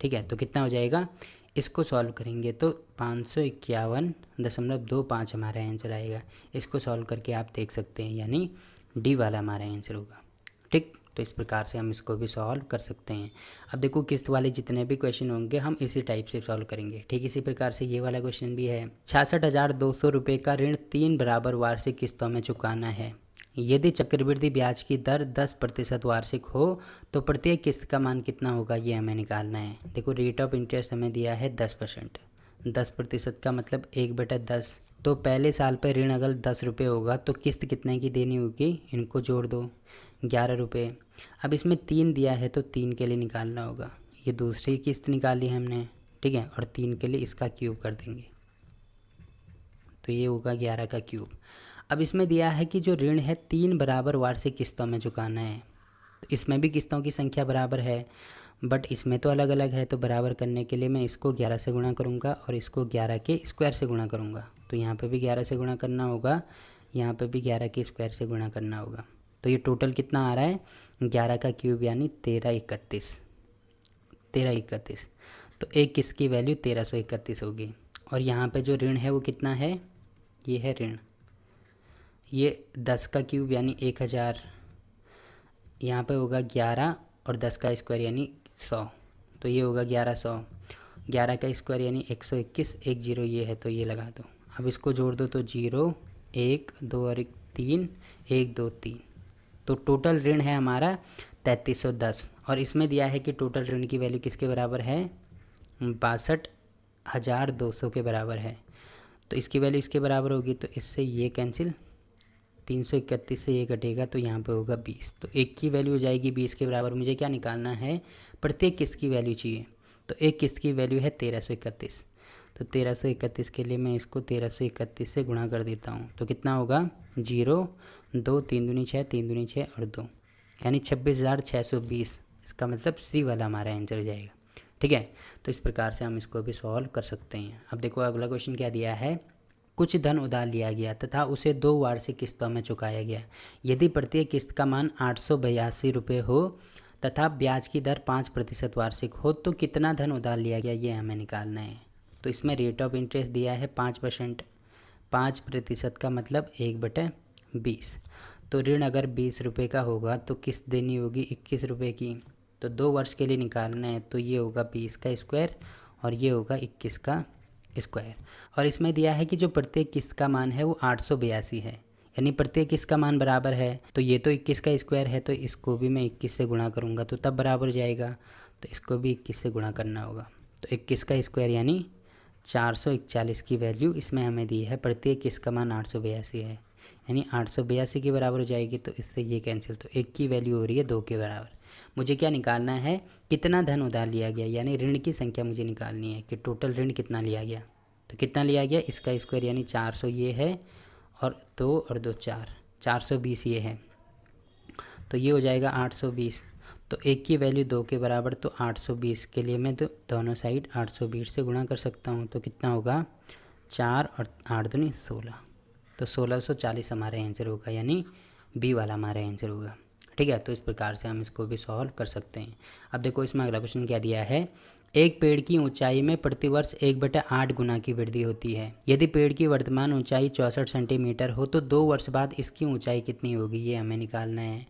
ठीक है, तो कितना हो जाएगा, इसको सॉल्व करेंगे तो 551.25 हमारा आंसर आएगा। इसको सॉल्व करके आप देख सकते हैं, यानी डी वाला हमारा आंसर होगा। ठीक, तो इस प्रकार से हम इसको भी सॉल्व कर सकते हैं। अब देखो किस्त वाले जितने भी क्वेश्चन होंगे हम इसी टाइप से सॉल्व करेंगे। ठीक इसी प्रकार से ये वाला क्वेश्चन भी है, 66,200 रुपये का ऋण 3 बराबर वार्षिक किस्तों में चुकाना है। यदि चक्रवृद्धि ब्याज की दर 10% वार्षिक हो तो प्रत्येक किस्त का मान कितना होगा, ये हमें निकालना है। देखो रेट ऑफ इंटरेस्ट हमें दिया है 10%, 10% का मतलब 1/10। तो पहले साल पर ऋण अगर 10 रुपये होगा तो किस्त कितने की देनी होगी, इनको जोड़ दो, 11 रुपये। अब इसमें 3 दिया है तो 3 के लिए निकालना होगा, ये दूसरी किस्त निकाली हमने। ठीक है, और 3 के लिए इसका क्यूब कर देंगे, तो ये होगा 11 का क्यूब। अब इसमें दिया है कि जो ऋण है 3 बराबर वार्षिक किस्तों में चुकाना है। तो इसमें भी किस्तों की संख्या बराबर है, बट इसमें तो अलग अलग है, तो बराबर करने के लिए मैं इसको 11 से गुणा करूँगा और इसको 11 के स्क्वायर से गुणा करूँगा। तो यहाँ पे भी 11 से गुणा करना होगा, यहाँ पे भी 11 के स्क्वायर से गुणा करना होगा। तो ये टोटल कितना आ रहा है, 11 का क्यूब यानी 1331। तो एक किसकी वैल्यू 1331 होगी। और यहाँ पे जो ऋण है वो कितना है, ये है ऋण, ये 10 का क्यूब यानी 1000, यहाँ पे होगा 11 और 10 का स्क्वायर यानी 100, तो ये होगा 1100। 11 का स्क्वायर यानी 121, 1 0 ये है तो ये लगा दो। अब इसको जोड़ दो तो 0 1 2 और 1 3, 1 2 3। तो टोटल ऋण है हमारा 3310। और इसमें दिया है कि टोटल ऋण की वैल्यू किसके बराबर है, 62,200 के बराबर है। तो इसकी वैल्यू इसके बराबर होगी, तो इससे ये कैंसिल, 331 से ये कटेगा तो यहाँ पे होगा 20। तो एक की वैल्यू हो जाएगी 20 के बराबर। मुझे क्या निकालना है, प्रत्येक किस्त की वैल्यू चाहिए। तो एक किस्त की वैल्यू है 1331। तो 1331 के लिए मैं इसको 1331 से गुणा कर देता हूँ। तो कितना होगा, 0 2 3 दूनी 6, 3 दूनी 6 और 2 यानी 26,620। इसका मतलब सी वाला हमारा आंसर हो जाएगा। ठीक है, तो इस प्रकार से हम इसको भी सॉल्व कर सकते हैं। अब देखो अगला क्वेश्चन क्या दिया है, कुछ धन उधार लिया गया तथा उसे 2 वार्षिक किस्तों में चुकाया गया। यदि प्रत्येक किस्त का मान 882 रुपये हो तथा ब्याज की दर 5% वार्षिक हो तो कितना धन उधार लिया गया, ये हमें निकालना है। तो इसमें रेट ऑफ इंटरेस्ट दिया है 5%। 5% का मतलब 1/20। तो ऋण अगर 20 रुपये का होगा तो किस्त देनी होगी 21 रुपये की। तो 2 वर्ष के लिए निकालना है, तो ये होगा 20 का स्क्वायर और ये होगा 21 का स्क्वायर। और इसमें दिया है कि जो प्रत्येक किस्त का मान है वो 882 है, यानी प्रत्येक किस्त का मान बराबर है। तो ये तो 21 का स्क्वायर है, तो इसको भी मैं 21 से गुणा करूँगा तो तब बराबर जाएगा। तो इसको भी 21 से गुणा करना होगा। तो 21 का स्क्वायर यानी 441 की वैल्यू इसमें हमें दी है। प्रत्येक किस्त का मान 882 है, यानी 882 के बराबर हो जाएगी। तो इससे ये कैंसिल, तो 1 की वैल्यू हो रही है 2 के बराबर। मुझे क्या निकालना है, कितना धन उधार लिया गया, यानी ऋण की संख्या मुझे निकालनी है कि टोटल ऋण कितना लिया गया। तो कितना लिया गया, इसका स्क्वायर यानी 400 ये है और 2 और 2 4, 420 ये है। तो ये हो जाएगा 820। तो 1 की वैल्यू 2 के बराबर, तो 820 के लिए मैं दोनों साइड 820 से गुणा कर सकता हूँ। तो कितना होगा, 4 और 8 दूनी 16। तो 1640 हमारा आंसर होगा, यानी बी वाला हमारा आंसर होगा। ठीक है, तो इस प्रकार से हम इसको भी सॉल्व कर सकते हैं। अब देखो इसमें अगला क्वेश्चन क्या दिया है, एक पेड़ की ऊंचाई में प्रतिवर्ष 1/8 गुना की वृद्धि होती है। यदि पेड़ की वर्तमान ऊंचाई 64 सेंटीमीटर हो तो 2 वर्ष बाद इसकी ऊंचाई कितनी होगी, ये हमें निकालना है।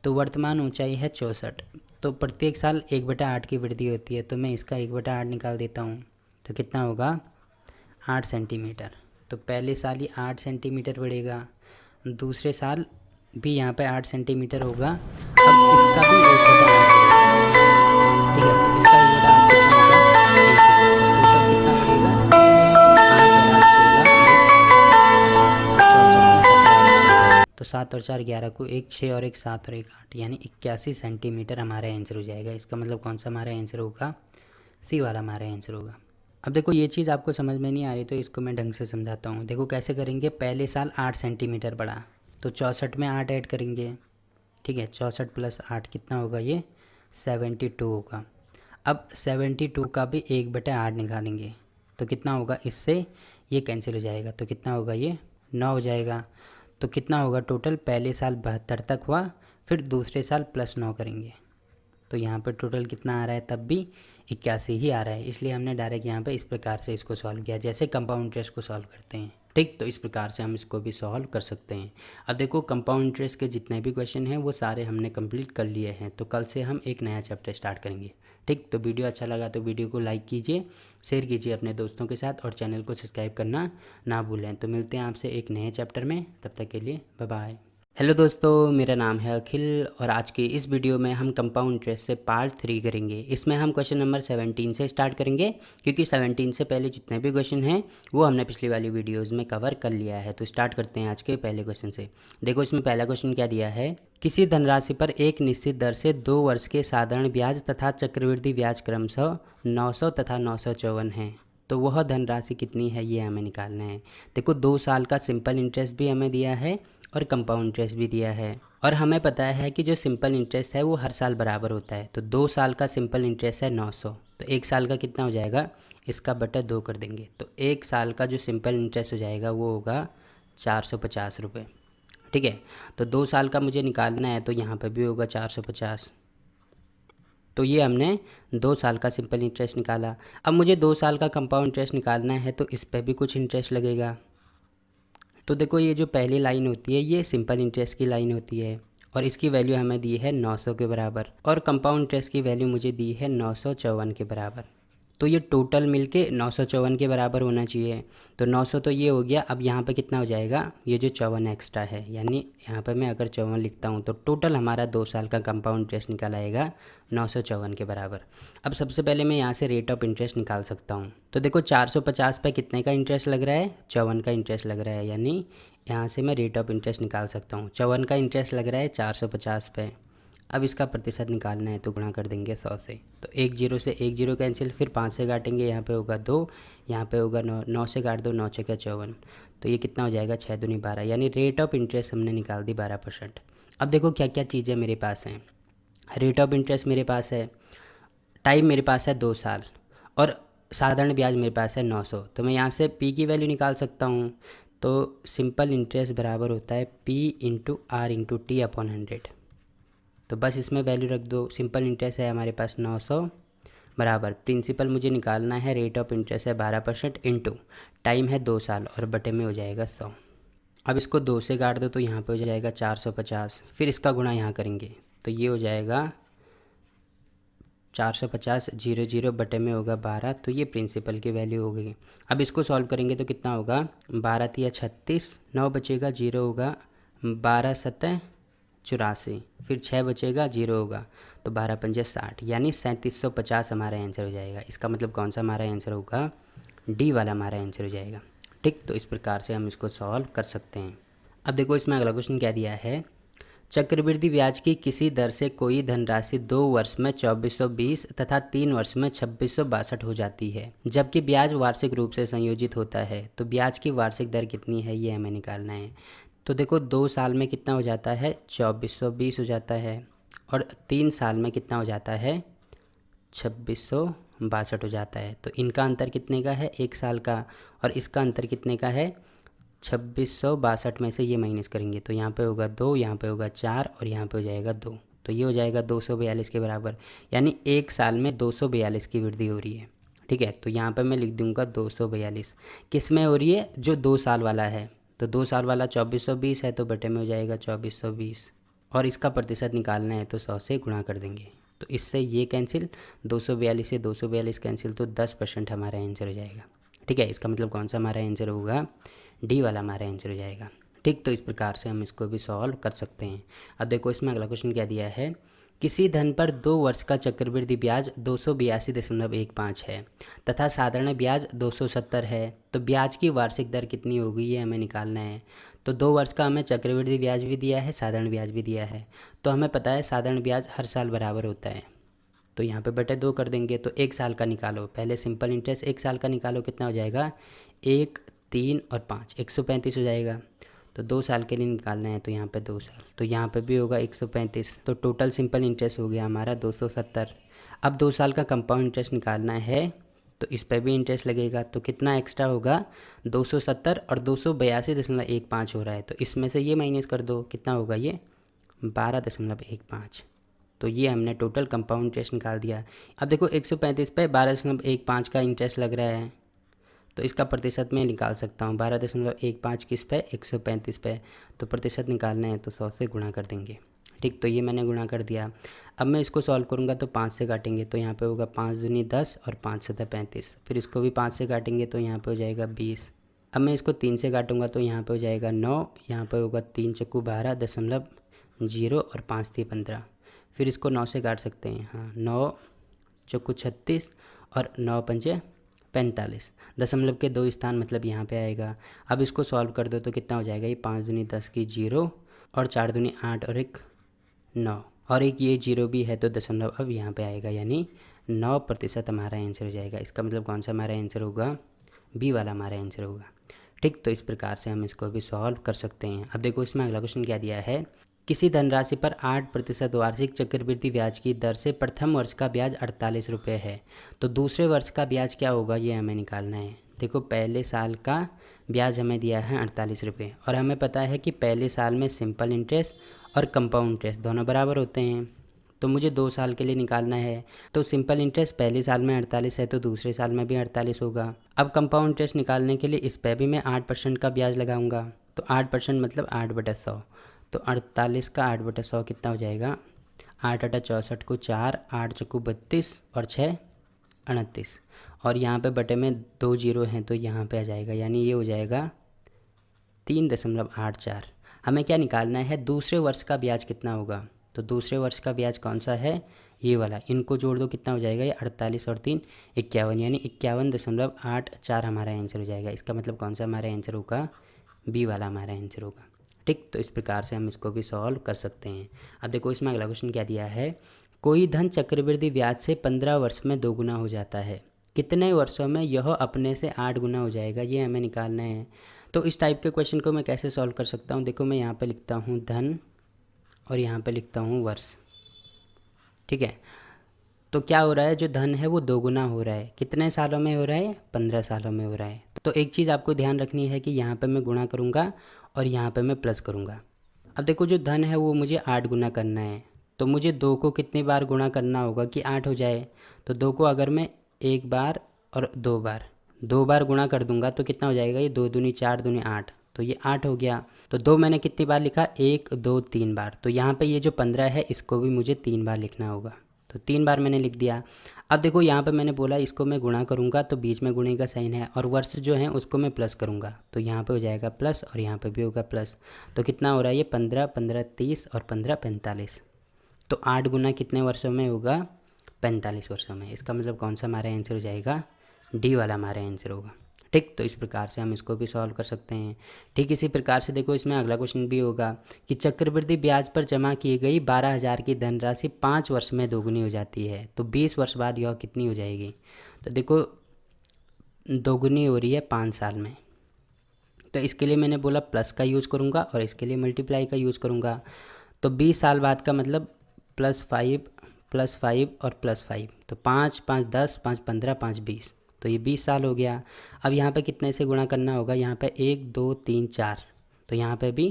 तो वर्तमान ऊंचाई है 64, तो प्रत्येक साल 1/8 की वृद्धि होती है, तो मैं इसका 1/8 निकाल देता हूँ। तो कितना होगा, 8 सेंटीमीटर। तो पहले साल ही 8 सेंटीमीटर बढ़ेगा, दूसरे साल भी यहाँ पे 8 सेंटीमीटर होगा। अब इसका भी 1/8 बढ़ेगा। ठीक है, तो इसका 1/8 कितना होगा, टोटल कितना बढ़ेगा, तो 7 और 4 11 को 1 6 और 1 7 और 1 8, यानी 81 सेंटीमीटर हमारा आंसर हो जाएगा। इसका मतलब कौन सा हमारा आंसर होगा, सी वाला हमारा आंसर होगा। अब देखो ये चीज़ आपको समझ में नहीं आ रही तो इसको मैं ढंग से समझाता हूँ। देखो कैसे करेंगे, पहले साल 8 सेंटीमीटर बढ़ा तो 64 में 8 ऐड करेंगे। ठीक है, 64 + 8 कितना होगा, ये 72 होगा। अब 72 का भी 1/8 निकालेंगे तो कितना होगा, इससे ये कैंसिल हो जाएगा। तो कितना होगा, ये 9 हो जाएगा। तो कितना होगा टोटल, पहले साल 72 तक हुआ, फिर दूसरे साल +9 करेंगे तो यहाँ पर टोटल कितना आ रहा है, तब भी 81 ही आ रहा है। इसलिए हमने डायरेक्ट यहाँ पे इस प्रकार से इसको सॉल्व किया, जैसे कंपाउंड इंटरेस्ट को सॉल्व करते हैं। ठीक, तो इस प्रकार से हम इसको भी सॉल्व कर सकते हैं। अब देखो कंपाउंड इंटरेस्ट के जितने भी क्वेश्चन हैं वो सारे हमने कंप्लीट कर लिए हैं। तो कल से हम एक नया चैप्टर स्टार्ट करेंगे। ठीक, तो वीडियो अच्छा लगा तो वीडियो को लाइक कीजिए, शेयर कीजिए अपने दोस्तों के साथ और चैनल को सब्सक्राइब करना ना भूलें। तो मिलते हैं आपसे एक नए चैप्टर में, तब तक के लिए बाय बाय। हेलो दोस्तों, मेरा नाम है अखिल और आज की इस वीडियो में हम कंपाउंड इंटरेस्ट से पार्ट 3 करेंगे। इसमें हम क्वेश्चन नंबर 17 से स्टार्ट करेंगे, क्योंकि 17 से पहले जितने भी क्वेश्चन हैं वो हमने पिछली वाली वीडियोस में कवर कर लिया है। तो स्टार्ट करते हैं आज के पहले क्वेश्चन से। देखो इसमें पहला क्वेश्चन क्या दिया है, किसी धनराशि पर एक निश्चित दर से 2 वर्ष के साधारण ब्याज तथा चक्रवृद्धि ब्याज क्रमशः 900 तथा 954 हैं, तो वह धनराशि कितनी है, ये हमें निकालना है। देखो 2 साल का सिंपल इंटरेस्ट भी हमें दिया है और कंपाउंड इंटरेस्ट भी दिया है, और हमें पता है कि जो सिंपल इंटरेस्ट है वो हर साल बराबर होता है। तो 2 साल का सिंपल इंटरेस्ट है 900, तो 1 साल का कितना हो जाएगा, इसका बटा 2 कर देंगे। तो 1 साल का जो सिंपल इंटरेस्ट हो जाएगा वो होगा 450 रुपये। ठीक है, तो 2 साल का मुझे निकालना है तो यहाँ पे भी होगा 450। तो ये हमने 2 साल का सिंपल इंटरेस्ट निकाला। अब मुझे 2 साल का कंपाउंड इंटरेस्ट निकालना है तो इस पर भी कुछ इंटरेस्ट लगेगा। तो देखो ये जो पहली लाइन होती है ये सिंपल इंटरेस्ट की लाइन होती है और इसकी वैल्यू हमें दी है 900 के बराबर और कंपाउंड इंटरेस्ट की वैल्यू मुझे दी है 954 के बराबर। तो ये टोटल मिलके 954 के बराबर होना चाहिए। तो 900 तो ये हो गया। अब यहाँ पे कितना हो जाएगा, ये जो 54 एक्स्ट्रा है, यानी यहाँ पे मैं अगर 54 लिखता हूँ तो टोटल हमारा 2 साल का कंपाउंड इंटरेस्ट निकल आएगा 954 के बराबर। अब सबसे पहले मैं यहाँ से रेट ऑफ इंटरेस्ट निकाल सकता हूँ। तो देखो 450 पे कितने का इंटरेस्ट लग रहा है, 54 का इंटरेस्ट लग रहा है, यानी यहाँ से मैं रेट ऑफ इंटरेस्ट निकाल सकता हूँ। 54 का इंटरेस्ट लग रहा है 450 पे। अब इसका प्रतिशत निकालना है तो गुणा कर देंगे 100 से। तो 1 0 से 1 0 कैंसिल, फिर 5 से काटेंगे, यहाँ पे होगा 2, यहाँ पे होगा 9, 9 से काट दो, 9 छक्के 54। तो ये कितना हो जाएगा, 6 दूनी 12, यानी रेट ऑफ इंटरेस्ट हमने निकाल दी 12%। अब देखो क्या क्या चीज़ें मेरे पास हैं। रेट ऑफ इंटरेस्ट मेरे पास है, टाइम मेरे पास है 2 साल और साधारण ब्याज मेरे पास है 900। तो मैं यहाँ से पी की वैल्यू निकाल सकता हूँ। तो सिंपल इंटरेस्ट बराबर होता है P into R into T upon 100। तो बस इसमें वैल्यू रख दो। सिंपल इंटरेस्ट है हमारे पास 900 बराबर प्रिंसिपल मुझे निकालना है, रेट ऑफ इंटरेस्ट है 12% इंटू टाइम है 2 साल और बटे में हो जाएगा 100। अब इसको 2 से काट दो तो यहाँ पे हो जाएगा 450, फिर इसका गुणा यहाँ करेंगे तो ये हो जाएगा 450 0 0 बटे में होगा 12। तो ये प्रिंसिपल की वैल्यू हो गई। अब इसको सॉल्व करेंगे तो कितना होगा, 12 तिया 36, 9 बचेगा, 0 होगा, 12 सतह 84, फिर 6 बचेगा, 0 होगा, तो 12 पंजे 60, यानी 3750 हमारा आंसर हो जाएगा। इसका मतलब कौन सा हमारा आंसर होगा, डी वाला हमारा आंसर हो जाएगा। ठीक, तो इस प्रकार से हम इसको सॉल्व कर सकते हैं। अब देखो इसमें अगला क्वेश्चन क्या दिया है, चक्रवृद्धि ब्याज की किसी दर से कोई धनराशि 2 वर्ष में 2420 तथा 3 वर्ष में 2662 हो जाती है, जबकि ब्याज वार्षिक रूप से संयोजित होता है। तो ब्याज की वार्षिक दर कितनी है ये हमें निकालना है। तो देखो 2 साल में कितना हो जाता है, 2420 हो जाता है और 3 साल में कितना हो जाता है, 2662 हो जाता है। तो इनका अंतर कितने का है, 1 साल का, और इसका अंतर कितने का है, 2662 में से ये माइनस करेंगे तो यहाँ पे होगा 2, यहाँ पे होगा 4 और यहाँ पे हो जाएगा 2। तो ये हो जाएगा 242 के बराबर, यानी 1 साल में 242 की वृद्धि हो रही है। ठीक है, तो यहाँ पे मैं लिख दूंगा 242 किस में हो रही है, जो 2 साल वाला है। तो 2 साल वाला 2420 है तो बटे में हो जाएगा 2420 और इसका प्रतिशत निकालना है तो 100 से गुणा कर देंगे। तो इससे ये कैंसिल, 242 से 242 कैंसिल, तो 10% हमारा आंसर हो जाएगा। ठीक है, इसका मतलब कौन सा हमारा आंसर होगा, डी वाला हमारा आंसर हो जाएगा। ठीक, तो इस प्रकार से हम इसको भी सॉल्व कर सकते हैं। अब देखो इसमें अगला क्वेश्चन क्या दिया है, किसी धन पर 2 वर्ष का चक्रवृद्धि ब्याज 282.15 है तथा साधारण ब्याज 270 है, तो ब्याज की वार्षिक दर कितनी होगी ये हमें निकालना है। तो 2 वर्ष का हमें चक्रवृद्धि ब्याज भी दिया है, साधारण ब्याज भी दिया है। तो हमें पता है साधारण ब्याज हर साल बराबर होता है, तो यहाँ पे बटे 2 कर देंगे। तो 1 साल का निकालो, पहले सिंपल इंटरेस्ट 1 साल का निकालो, कितना हो जाएगा, 1 3 और 5 135 हो जाएगा। तो 2 साल के लिए निकालना है तो यहाँ पे 2 साल, तो यहाँ पे भी होगा 135। तो टोटल सिंपल इंटरेस्ट हो गया हमारा 270। अब 2 साल का कंपाउंड इंटरेस्ट निकालना है तो इस पर भी इंटरेस्ट लगेगा, तो कितना एक्स्ट्रा होगा, 270 और 282.15 हो रहा है, तो इसमें से ये माइनस कर दो, कितना होगा ये 12.15। तो ये हमने टोटल कंपाउंड इंटरेस्ट निकाल दिया। अब देखो 135 पे 12.15 का इंटरेस्ट लग रहा है, तो इसका प्रतिशत मैं निकाल सकता हूँ। 12.15 किस पे, 135 पे, तो प्रतिशत निकालना है तो 100 से गुणा कर देंगे। ठीक, तो ये मैंने गुणा कर दिया। अब मैं इसको सॉल्व करूँगा तो 5 से काटेंगे तो यहाँ पे होगा 5 दूनी 10 और 5 सतह 35, फिर इसको भी 5 से काटेंगे तो यहाँ पे हो जाएगा 20। अब मैं इसको 3 से काटूँगा तो यहाँ पे हो जाएगा 9, यहाँ पे होगा 3 चक्कू 12.0 और 5 थी 15, फिर इसको 9 से काट सकते हैं, हाँ 9 चक्कू 36 और 9 पंजे 45, दशमलव के 2 स्थान मतलब यहाँ पे आएगा। अब इसको सॉल्व कर दो तो कितना हो जाएगा, ये 5 दूनी 10 की 0 और 4 दूनी 8 और 1 9 और एक ये 0 भी है तो दशमलव अब यहाँ पे आएगा, यानी 9% हमारा आंसर हो जाएगा। इसका मतलब कौन सा हमारा आंसर होगा, बी वाला हमारा आंसर होगा। ठीक, तो इस प्रकार से हम इसको भी सॉल्व कर सकते हैं। अब देखो इसमें अगला क्वेश्चन क्या दिया है, किसी धनराशि पर 8% वार्षिक चक्रवृद्धि ब्याज की दर से प्रथम वर्ष का ब्याज 48 रुपये है, तो दूसरे वर्ष का ब्याज क्या होगा ये हमें निकालना है। देखो पहले साल का ब्याज हमें दिया है 48 रुपये और हमें पता है कि पहले साल में सिंपल इंटरेस्ट और कंपाउंड इंटरेस्ट दोनों बराबर होते हैं। तो मुझे 2 साल के लिए निकालना है। तो सिंपल इंटरेस्ट पहले साल में 48 है तो दूसरे साल में भी 48 होगा। अब कंपाउंड इंटरेस्ट निकालने के लिए इस पर भी मैं 8% का ब्याज लगाऊंगा। तो 8% मतलब 8/100। तो 48 का 8/100 कितना हो जाएगा? 8 8 64 को 4, 8 चक्कू 32 और 6 38। और यहाँ पे बटे में 2 जीरो हैं तो यहाँ पे आ जाएगा, यानी ये हो जाएगा 3.84। हमें क्या निकालना है? दूसरे वर्ष का ब्याज कितना होगा। तो दूसरे वर्ष का ब्याज कौन सा है? ये वाला। इनको जोड़ दो, कितना हो जाएगा? ये 48 और 3 51, यानी 51.84 हमारा आंसर हो जाएगा। इसका मतलब कौन सा हमारा आंसर होगा? बी वाला हमारा आंसर होगा। ठीक, तो इस प्रकार से हम इसको भी सॉल्व कर सकते हैं। अब देखो इसमें अगला क्वेश्चन क्या दिया है। कोई धन चक्रवृद्धि ब्याज से 15 वर्ष में 2 गुना हो जाता है, कितने वर्षों में यह अपने से 8 गुना हो जाएगा? ये हमें निकालना है। तो इस टाइप के क्वेश्चन को मैं कैसे सॉल्व कर सकता हूँ? देखो मैं यहाँ पे लिखता हूँ धन और यहाँ पे लिखता हूँ वर्ष। ठीक है, तो क्या हो रहा है? जो धन है वो 2 गुना हो रहा है। कितने सालों में हो रहा है? 15 सालों में हो रहा है। तो एक चीज़ आपको ध्यान रखनी है कि यहाँ पे मैं गुणा करूँगा और यहाँ पे मैं प्लस करूँगा। अब देखो जो धन है वो मुझे 8 गुना करना है, तो मुझे 2 को कितनी बार गुणा करना होगा कि 8 हो जाए? तो 2 को अगर मैं 1 बार और 2 बार गुणा कर दूंगा तो कितना हो जाएगा? ये 2 दूनी 4 दूनी 8, तो ये 8 हो गया। तो 2 मैंने कितनी बार लिखा? 1 2 3 बार। तो यहाँ पे ये जो 15 है इसको भी मुझे 3 बार लिखना होगा, तो 3 बार मैंने लिख दिया। अब देखो यहाँ पे मैंने बोला इसको मैं गुणा करूँगा तो बीच में गुणे का साइन है, और वर्ष जो है उसको मैं प्लस करूँगा तो यहाँ पे हो जाएगा प्लस और यहाँ पे भी होगा प्लस। तो कितना हो रहा है? ये 15 15 30 और 15 45। तो 8 गुना कितने वर्षों में होगा? 45 वर्षों में। इसका मतलब कौन सा हमारा आंसर हो जाएगा? डी वाला हमारा आंसर होगा। ठीक, तो इस प्रकार से हम इसको भी सॉल्व कर सकते हैं। ठीक इसी प्रकार से देखो इसमें अगला क्वेश्चन भी होगा कि चक्रवृद्धि ब्याज पर जमा की गई 12,000 की धनराशि 5 वर्ष में दोगुनी हो जाती है, तो 20 वर्ष बाद यह कितनी हो जाएगी? तो देखो दोगुनी हो रही है 5 साल में, तो इसके लिए मैंने बोला प्लस का यूज़ करूँगा और इसके लिए मल्टीप्लाई का यूज़ करूँगा। तो 20 साल बाद का मतलब +5 और +5, तो 5 5 10 5 15 5 20, तो ये 20 साल हो गया। अब यहाँ पे कितने से गुणा करना होगा? यहाँ पे 1 2 3 4, तो यहाँ पे भी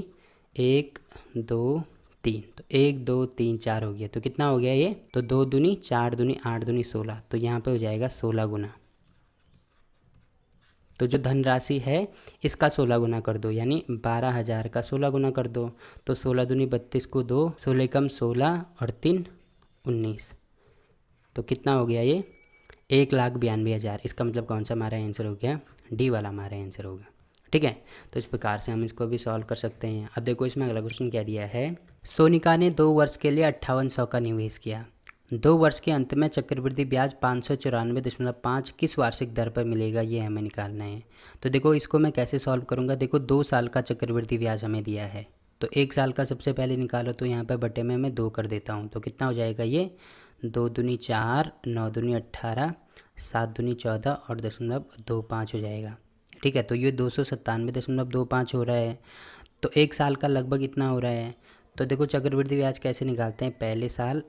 1 2 3, तो 1 2 3 4 हो गया। तो कितना हो गया ये? तो 2 दूनी 4 दूनी 8 दूनी 16, तो यहाँ पे हो जाएगा 16 गुना। तो जो धनराशि है इसका 16 गुना कर दो, यानी 12,000 का 16 गुना कर दो। तो 16 दूनी 32 को 2, 16 कम 16 और 3 19, तो कितना हो गया ये? 1,92,000। इसका मतलब कौन सा हमारा आंसर हो गया? डी वाला हमारा आंसर होगा। ठीक है, तो इस प्रकार से हम इसको भी सॉल्व कर सकते हैं। अब देखो इसमें अगला क्वेश्चन क्या दिया है। सोनिका ने 2 वर्ष के लिए 5800 का निवेश किया। 2 वर्ष के अंत में चक्रवृद्धि ब्याज 594.5 किस वार्षिक दर पर मिलेगा? ये हमें निकालना है। तो देखो इसको मैं कैसे सॉल्व करूँगा। देखो 2 साल का चक्रवृद्धि ब्याज हमें दिया है, तो 1 साल का सबसे पहले निकालो, तो यहाँ पे बटे में मैं 2 कर देता हूँ। तो कितना हो जाएगा ये? 2 दूनी 4 9 दूनी 18 7 दूनी 14 और 0.25 हो जाएगा। ठीक है, तो ये 297.25 हो रहा है। तो 1 साल का लगभग इतना हो रहा है। तो देखो चक्रवृद्धि ब्याज कैसे निकालते हैं? पहले साल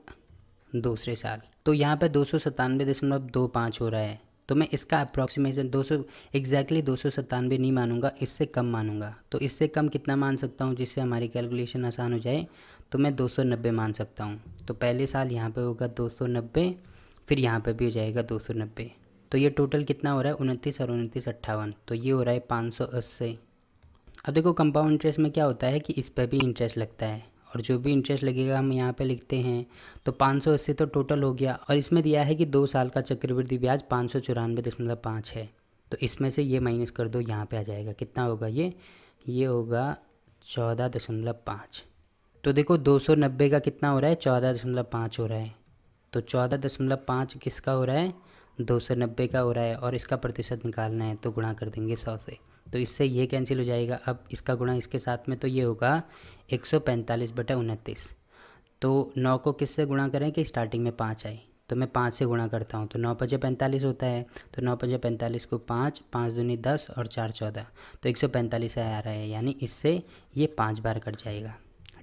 दूसरे साल, तो यहाँ पे 297.25 हो रहा है। तो मैं इसका अप्रॉक्सीमेशन 200 एग्जैक्टली 297 नहीं मानूंगा, इससे कम मानूंगा। तो इससे कम कितना मान सकता हूँ जिससे हमारी कैलकुलेशन आसान हो जाए? तो मैं 290 मान सकता हूँ। तो पहले साल यहाँ पे होगा 290, फिर यहाँ पे भी हो जाएगा 290। तो ये टोटल कितना हो रहा है? 29 और 29 58, तो ये हो रहा है 580। अब देखो कंपाउंड इंटरेस्ट में क्या होता है कि इस पर भी इंटरेस्ट लगता है, और जो भी इंटरेस्ट लगेगा हम यहाँ पे लिखते हैं। तो 580 तो टोटल हो गया, और इसमें दिया है कि 2 साल का चक्रवृद्धि ब्याज 594.5 है। तो इसमें से ये माइनस कर दो, यहाँ पे आ जाएगा कितना होगा ये होगा 14.5। तो देखो 290 का कितना हो रहा है? 14.5 हो रहा है। तो 14.5 किसका हो रहा है? 290 का हो रहा है, और इसका प्रतिशत निकालना है तो गुणा कर देंगे 100 से। तो इससे ये कैंसिल हो जाएगा। अब इसका गुणा इसके साथ में, तो ये होगा 145/29। तो 9 को किससे गुणा करें कि स्टार्टिंग में 5 आए? तो मैं 5 से गुणा करता हूँ, तो 9 5 45 होता है। तो 9 5 45 को 5 5 दूनी 10 और 4 14, तो 145 आ रहा है, यानी इससे ये 5 बार कट जाएगा।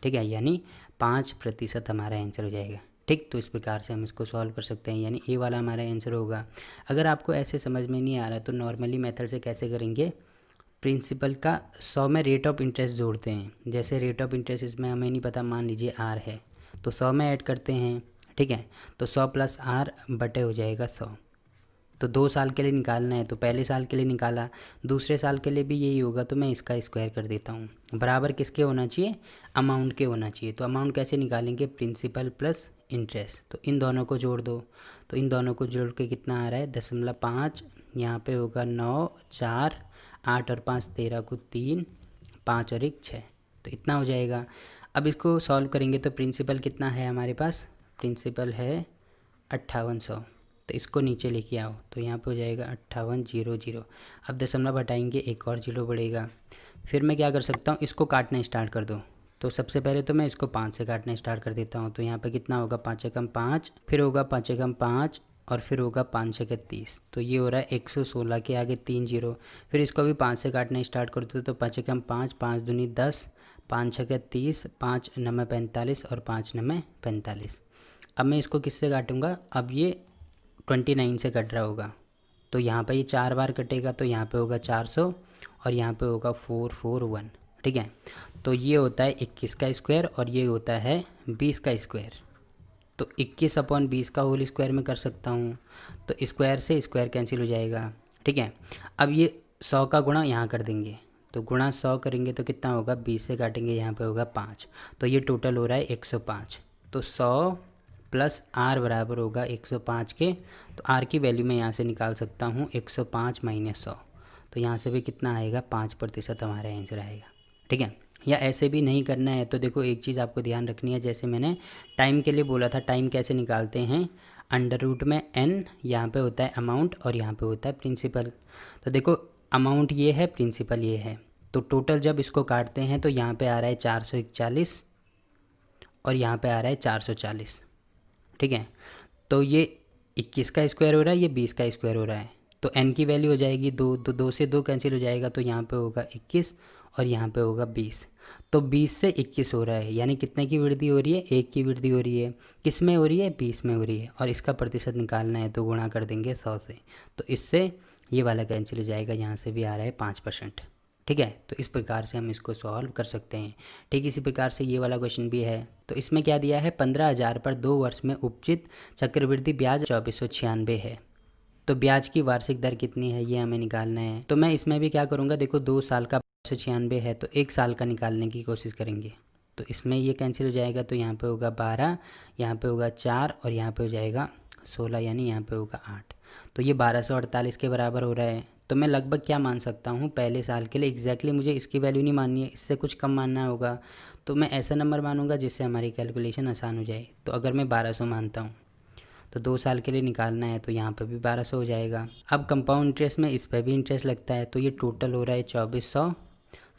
ठीक है, यानी 5% हमारा आंसर हो जाएगा। ठीक, तो इस प्रकार से हम इसको सॉल्व कर सकते हैं, यानी ए वाला हमारा आंसर होगा। अगर आपको ऐसे समझ में नहीं आ रहा तो नॉर्मली मेथड से कैसे करेंगे, प्रिंसिपल का 100 में रेट ऑफ इंटरेस्ट जोड़ते हैं। जैसे रेट ऑफ इंटरेस्ट इसमें हमें नहीं पता, मान लीजिए आर है तो 100 में ऐड करते हैं, ठीक है। तो 100 प्लस आर बटे हो जाएगा 100। तो 2 साल के लिए निकालना है तो पहले साल के लिए निकाला, दूसरे साल के लिए भी यही होगा, तो मैं इसका स्क्वायर कर देता हूँ। बराबर किसके होना चाहिए, अमाउंट के होना चाहिए। तो अमाउंट कैसे निकालेंगे, प्रिंसिपल प्लस इंटरेस्ट। तो इन दोनों को जोड़ दो, तो इन दोनों को जोड़ के कितना आ रहा है 0.5, यहाँ पे होगा 9, 4, 8 और 5 13 को 3, 5 और 1 6, तो इतना हो जाएगा। अब इसको सॉल्व करेंगे तो प्रिंसिपल कितना है हमारे पास, प्रिंसिपल है 5800। तो इसको नीचे लेके आओ तो यहाँ पे हो जाएगा 5800। अब दशमलव हटाएंगे, एक और जीरो बढ़ेगा। फिर मैं क्या कर सकता हूँ, इसको काटना स्टार्ट कर दो। तो सबसे पहले तो मैं इसको 5 से काटना स्टार्ट कर देता हूँ। तो यहाँ पे कितना होगा, 5 एकम 5, फिर होगा 5 एकम 5 और फिर होगा 5 छके 30। तो ये हो रहा है 116 के आगे 3 जीरो। फिर इसको भी 5 से काटना स्टार्ट कर दो। तो 5 एकम 5, 5 दूनी 10, 5 छके 30, 5 नमे 45 और 5 नमे 45। अब मैं इसको किससे काटूंगा, अब ये 29 से कट रहा होगा, तो यहाँ पे ये 4 बार कटेगा, तो यहाँ पे होगा 400 और यहाँ पे होगा 441, ठीक है। तो ये होता है 21 का स्क्वायर और ये होता है 20 का स्क्वायर। तो 21/20 का होल स्क्वायर में कर सकता हूँ, तो स्क्वायर से स्क्वायर कैंसिल हो जाएगा, ठीक है। अब ये 100 का गुणा यहाँ कर देंगे, तो गुणा 100 करेंगे तो कितना होगा, 20 से काटेंगे, यहाँ पे होगा 5, तो ये टोटल हो रहा है 105। तो 100 प्लस आर बराबर होगा 105 के। तो आर की वैल्यू मैं यहाँ से निकाल सकता हूँ 105 माइनस 100। तो यहाँ से भी कितना आएगा, 5% हमारा आंसर आएगा, ठीक है। या ऐसे भी नहीं करना है तो देखो एक चीज़ आपको ध्यान रखनी है, जैसे मैंने टाइम के लिए बोला था, टाइम कैसे निकालते हैं, अंडर रूट में n, यहाँ पे होता है अमाउंट और यहाँ पे होता है प्रिंसिपल। तो देखो अमाउंट ये है, प्रिंसिपल ये है, तो टोटल जब इसको काटते हैं तो यहाँ पे आ रहा है 441 और यहाँ पे आ रहा है 440, ठीक है। तो ये 21 का स्क्वायर हो रहा है, ये 20 का स्क्वायर हो रहा है, तो n की वैल्यू हो जाएगी 2, तो 2 से 2 कैंसिल हो जाएगा, तो यहाँ पे होगा 21 और यहाँ पे होगा 20। तो 20 से 21 हो रहा है, यानी कितने की वृद्धि हो रही है, 1 की वृद्धि हो रही है। किस में हो रही है, 20 में हो रही है। और इसका प्रतिशत निकालना है तो गुणा कर देंगे 100 से, तो इससे ये वाला कैंसिल हो जाएगा, यहाँ से भी आ रहा है 5%, ठीक है। तो इस प्रकार से हम इसको सॉल्व कर सकते हैं। ठीक इसी प्रकार से ये वाला क्वेश्चन भी है। तो इसमें क्या दिया है, 15,000 पर 2 वर्ष में उपजित चक्रवृद्धि ब्याज 2496 है। तो ब्याज की वार्षिक दर कितनी है ये हमें निकालना है। तो मैं इसमें भी क्या करूँगा, देखो 2 साल का 96 है तो 1 साल का निकालने की कोशिश करेंगे। तो इसमें ये कैंसिल हो जाएगा, तो यहाँ पे होगा 12, यहाँ पे होगा 4 और यहाँ पे हो जाएगा 16, यानी यहाँ पे होगा 8। तो ये 1248 के बराबर हो रहा है। तो मैं लगभग क्या मान सकता हूँ, पहले साल के लिए एग्जैक्टली मुझे इसकी वैल्यू नहीं माननी है, इससे कुछ कम मानना होगा। तो मैं ऐसा नंबर मानूंगा जिससे हमारी कैलकुलेशन आसान हो जाए। तो अगर मैं 1200 मानता हूँ तो 2 साल के लिए निकालना है, तो यहाँ पे भी 1200 हो जाएगा। अब कंपाउंड इंटरेस्ट में इस पर भी इंटरेस्ट लगता है, तो ये टोटल हो रहा है 2400,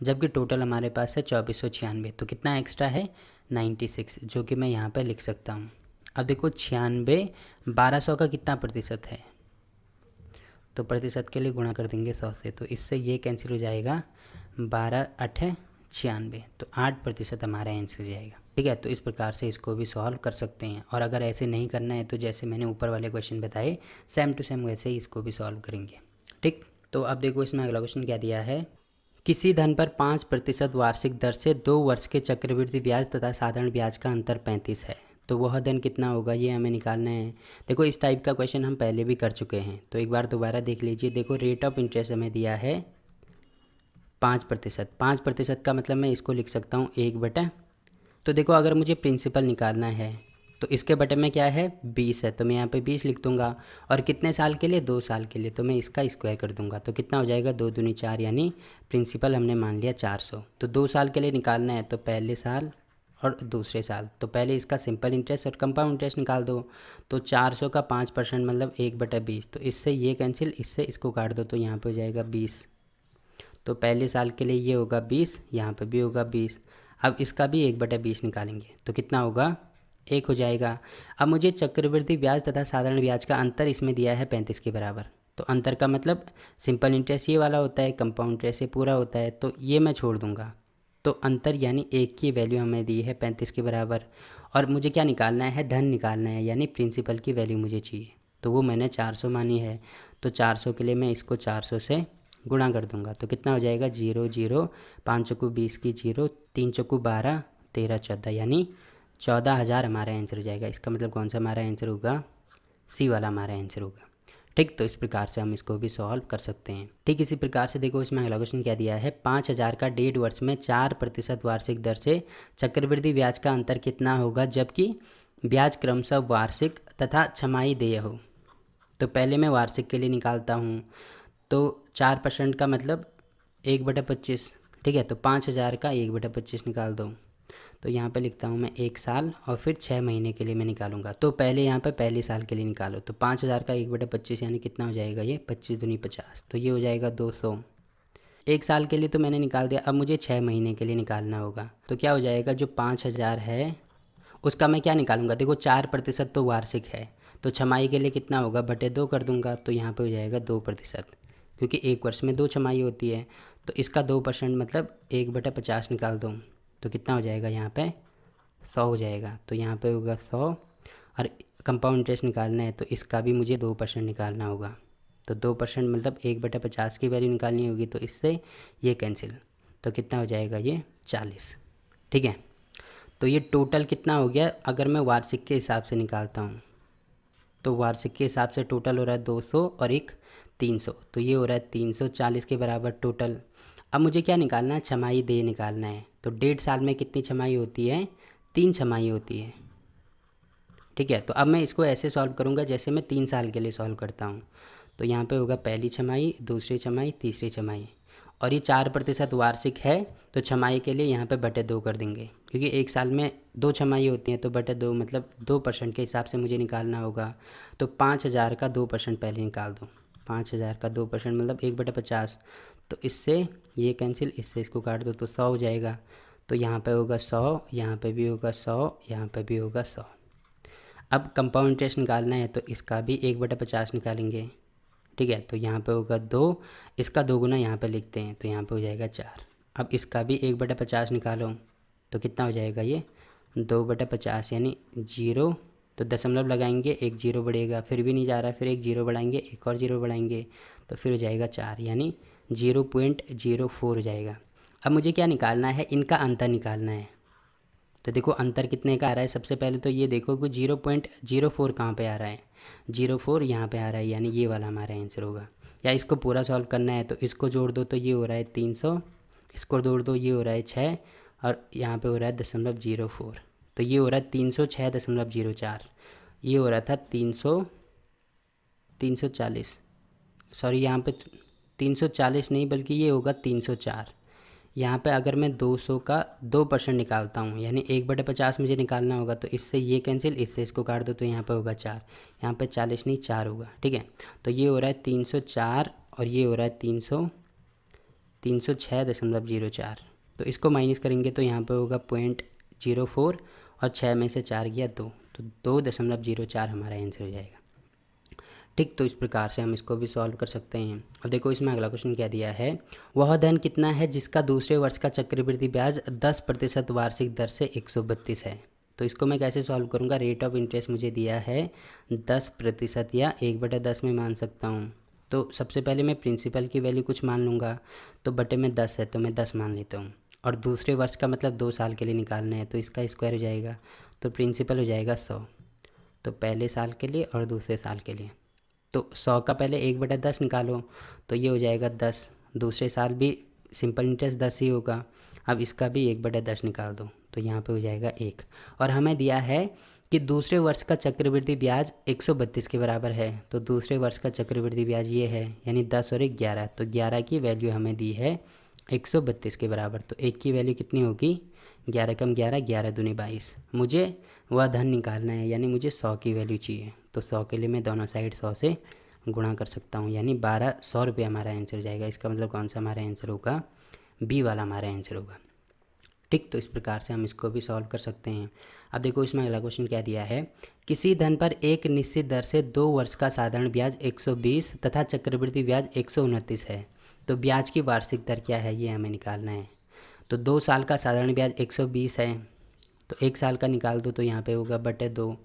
जबकि टोटल हमारे पास है 2496। तो कितना एक्स्ट्रा है, 96, जो कि मैं यहाँ पर लिख सकता हूँ। अब देखो 96 1200 का कितना प्रतिशत है, तो प्रतिशत के लिए गुणा कर देंगे 100 से, तो इससे ये कैंसिल हो जाएगा, 12×8 = 96, तो 8% हमारा आंसर हो जाएगा, ठीक है। तो इस प्रकार से इसको भी सॉल्व कर सकते हैं। और अगर ऐसे नहीं करना है तो जैसे मैंने ऊपर वाले क्वेश्चन बताए सेम टू सेम वैसे ही इसको भी सॉल्व करेंगे, ठीक। तो अब देखो इसमें अगला क्वेश्चन क्या दिया है, किसी धन पर 5% वार्षिक दर से 2 वर्ष के चक्रवृद्धि ब्याज तथा साधारण ब्याज का अंतर 35 है, तो वह धन कितना होगा ये हमें निकालना है। देखो इस टाइप का क्वेश्चन हम पहले भी कर चुके हैं, तो एक बार दोबारा देख लीजिए। देखो रेट ऑफ इंटरेस्ट हमें दिया है 5%। 5% का मतलब मैं इसको लिख सकता हूँ 1/, तो देखो अगर मुझे प्रिंसिपल निकालना है तो इसके बटे में क्या है, 20 है, तो मैं यहाँ पे 20 लिख दूंगा। और कितने साल के लिए, 2 साल के लिए, तो मैं इसका स्क्वायर कर दूंगा, तो कितना हो जाएगा, 2 दूनी 4, यानी प्रिंसिपल हमने मान लिया 400। तो 2 साल के लिए निकालना है, तो पहले साल और दूसरे साल, तो पहले इसका सिंपल इंटरेस्ट और कंपाउंड इंटरेस्ट निकाल दो। तो 400 का 5% मतलब 1/20, तो इससे ये कैंसिल, इससे इसको काट दो, तो यहाँ पे हो जाएगा 20। तो पहले साल के लिए ये होगा 20, यहाँ पे भी होगा 20। अब इसका भी 1/20 निकालेंगे, तो कितना होगा, 1 हो जाएगा। अब मुझे चक्रवृद्धि ब्याज तथा साधारण ब्याज का अंतर इसमें दिया है 35 के बराबर। तो अंतर का मतलब सिंपल इंटरेस्ट ये वाला होता है, कंपाउंड इंटरेस्ट ये पूरा होता है, तो ये मैं छोड़ दूंगा। तो अंतर यानी एक की वैल्यू हमें दी है 35 के बराबर, और मुझे क्या निकालना है, धन निकालना है, यानी प्रिंसिपल की वैल्यू मुझे चाहिए। तो वो मैंने 400 मानी है, तो 400 के लिए मैं इसको 400 से गुणा कर दूंगा। तो कितना हो जाएगा, 0 0, 5 चौकू 20 की 0, 3 चौकू 12, 13 14, यानी 14,000 हमारा आंसर हो जाएगा। इसका मतलब कौन सा हमारा आंसर होगा, सी वाला हमारा आंसर होगा। ठीक, तो इस प्रकार से हम इसको भी सॉल्व कर सकते हैं। ठीक इसी प्रकार से देखो इसमें अगला क्वेश्चन क्या दिया है, 5,000 का 1.5 वर्ष में 4% वार्षिक दर से चक्रवृद्धि ब्याज का अंतर कितना होगा जबकि ब्याज क्रमशः वार्षिक तथा छमाही देय हो। तो पहले मैं वार्षिक के लिए निकालता हूँ, तो 4% का मतलब 1/25। ठीक है, तो 5,000 का 1/25 निकाल दो। तो यहाँ पे लिखता हूँ मैं 1 साल और फिर 6 महीने के लिए मैं निकालूंगा। तो पहले यहाँ पे पहले साल के लिए निकालो। तो 5,000 का 1/25 यानी कितना हो जाएगा, ये 25 दूनी 50, तो ये हो जाएगा 200। 1 साल के लिए तो मैंने निकाल दिया, अब मुझे 6 महीने के लिए निकालना होगा। तो क्या हो जाएगा, जो 5,000 है उसका मैं क्या निकालूंगा, देखो 4% तो वार्षिक है, तो छमाही के लिए कितना होगा, बटे 2 कर दूंगा। तो यहाँ पे हो जाएगा 2%, क्योंकि 1 वर्ष में 2 छमाही होती है। तो इसका 2% मतलब 1/50 निकाल दो। तो कितना हो जाएगा, यहाँ पे 100 हो जाएगा। तो यहाँ पे होगा 100, और कंपाउंड इंटरेस्ट निकालना है तो इसका भी मुझे 2% निकालना होगा। तो 2% मतलब 1/50 की वैल्यू निकालनी होगी, तो इससे ये कैंसिल। तो कितना हो जाएगा, ये 40। ठीक है, तो ये टोटल कितना हो गया, अगर मैं वार्षिक के हिसाब से निकालता हूँ तो वार्षिक के हिसाब से टोटल हो रहा है 200 और एक 300, तो ये हो रहा है 340 के बराबर टोटल। अब मुझे क्या निकालना है, छमाही देय निकालना है। तो 1.5 साल में कितनी छमाही होती है, 3 छमाही होती है। ठीक है, तो अब मैं इसको ऐसे सॉल्व करूँगा जैसे मैं 3 साल के लिए सॉल्व करता हूँ। तो यहाँ पे होगा पहली छमाही, दूसरी छमाही, तीसरी छमाही, और ये 4% वार्षिक है तो छमाही के लिए यहाँ पे बटे 2 कर देंगे, क्योंकि 1 साल में 2 छमाही होती हैं, तो बटे 2 मतलब 2% के हिसाब से मुझे निकालना होगा। तो 5,000 का 2% पहले निकाल दो। 5,000 का 2% मतलब 1/50, तो इससे ये कैंसिल, इससे इसको काट दो तो 100 हो जाएगा। तो यहाँ पे होगा 100, यहाँ पे भी होगा 100, यहाँ पे भी होगा 100। अब कंपाउंड इंटरेस्ट निकालना है तो इसका भी 1/50 निकालेंगे। ठीक है, तो यहाँ पे होगा 2, इसका 2 गुना यहाँ पे लिखते हैं, तो यहाँ पे हो जाएगा 4। अब इसका भी 1/50 निकालो, तो कितना हो जाएगा, ये 2/50 यानी 0। तो दशमलव लगाएंगे, एक 0 बढ़ेगा, फिर भी नहीं जा रहा, फिर एक 0 बढ़ाएंगे, एक और 0 बढ़ाएंगे, तो फिर हो जाएगा 4, यानी 0.04 हो जाएगा। अब मुझे क्या निकालना है, इनका अंतर निकालना है। तो देखो अंतर कितने का आ रहा है, सबसे पहले तो ये देखो कि 0.04 कहाँ पे आ रहा है, 04 यहाँ पे आ रहा है, यानी ये वाला हमारा आंसर होगा। या इसको पूरा सॉल्व करना है तो इसको जोड़ दो, तो ये हो रहा है 300, इसको जोड़ दो, ये हो रहा है 6, और यहाँ पे हो रहा है 0.04, तो ये हो रहा है 306.04। ये हो रहा था 340, सॉरी यहाँ पे 340 नहीं बल्कि ये होगा 304। यहाँ पे अगर मैं 200 का 2% निकालता हूँ, यानी 1/50 मुझे निकालना होगा, तो इससे ये कैंसिल, इससे इसको काट दो, तो यहाँ पे होगा 4, यहाँ पे 40 नहीं 4 होगा। ठीक है, तो ये हो रहा है 304 और ये हो रहा है 306.04। तो इसको माइनस करेंगे तो यहाँ पे होगा 0.04 और 6 में से 4 गया 2, तो 2.04 हमारा आंसर हो जाएगा। ठीक, तो इस प्रकार से हम इसको भी सॉल्व कर सकते हैं। अब देखो इसमें अगला क्वेश्चन क्या दिया है, वह धन कितना है जिसका दूसरे वर्ष का चक्रवृद्धि ब्याज 10% वार्षिक दर से 132 है। तो इसको मैं कैसे सॉल्व करूँगा, रेट ऑफ इंटरेस्ट मुझे दिया है 10% या 1/10 में मान सकता हूँ। तो सबसे पहले मैं प्रिंसिपल की वैल्यू कुछ मान लूँगा, तो बटे में 10 है तो मैं 10 मान लेता हूँ, और दूसरे वर्ष का मतलब 2 साल के लिए निकालना है, तो इसका स्क्वायर हो जाएगा, तो प्रिंसिपल हो जाएगा 100। तो पहले साल के लिए और दूसरे साल के लिए, तो 100 का पहले 1/10 निकालो, तो ये हो जाएगा 10। दूसरे साल भी सिंपल इंटरेस्ट 10 ही होगा, अब इसका भी 1/10 निकाल दो, तो यहाँ पे हो जाएगा 1। और हमें दिया है कि दूसरे वर्ष का चक्रवृद्धि ब्याज 132 के बराबर है, तो दूसरे वर्ष का चक्रवृद्धि ब्याज ये है, यानी 10 और 1 11, तो 11 की वैल्यू हमें दी है 132 के बराबर। तो 1 की वैल्यू कितनी होगी, 11 कम 11, 11 दूनी 22। मुझे वह धन निकालना है, यानी मुझे 100 की वैल्यू चाहिए, तो 100 के लिए मैं दोनों साइड 100 से गुणा कर सकता हूँ, यानी 1200 रुपये हमारा आंसर जाएगा। इसका मतलब कौन सा हमारा आंसर होगा, बी वाला हमारा आंसर होगा। ठीक, तो इस प्रकार से हम इसको भी सॉल्व कर सकते हैं। अब देखो इसमें अगला क्वेश्चन क्या दिया है, किसी धन पर एक निश्चित दर से 2 वर्ष का साधारण ब्याज 120 तथा चक्रवृद्धि ब्याज 129 है, तो ब्याज की वार्षिक दर क्या है, ये हमें निकालना है। तो 2 साल का साधारण ब्याज 120 है, तो 1 साल का निकाल दो तो यहाँ पे होगा बटे 2,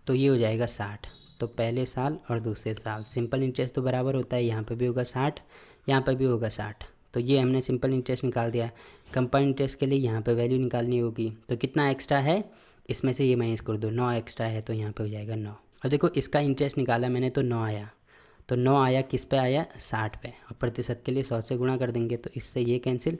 तो ये हो जाएगा 60। तो पहले साल और दूसरे साल सिंपल इंटरेस्ट तो बराबर होता है, यहाँ पे भी होगा 60, यहाँ पे भी होगा 60। तो ये हमने सिंपल इंटरेस्ट निकाल दिया। कंपाउंड इंटरेस्ट के लिए यहाँ पे वैल्यू निकालनी होगी, तो कितना एक्स्ट्रा है इसमें से ये माइनस कर दो, 9 एक्स्ट्रा है तो यहाँ पे हो जाएगा 9। और देखो इसका इंटरेस्ट निकाला मैंने तो 9 आया, तो 9 आया किस पे आया 60 पे, और प्रतिशत के लिए 100 से गुणा कर देंगे तो इससे ये कैंसिल,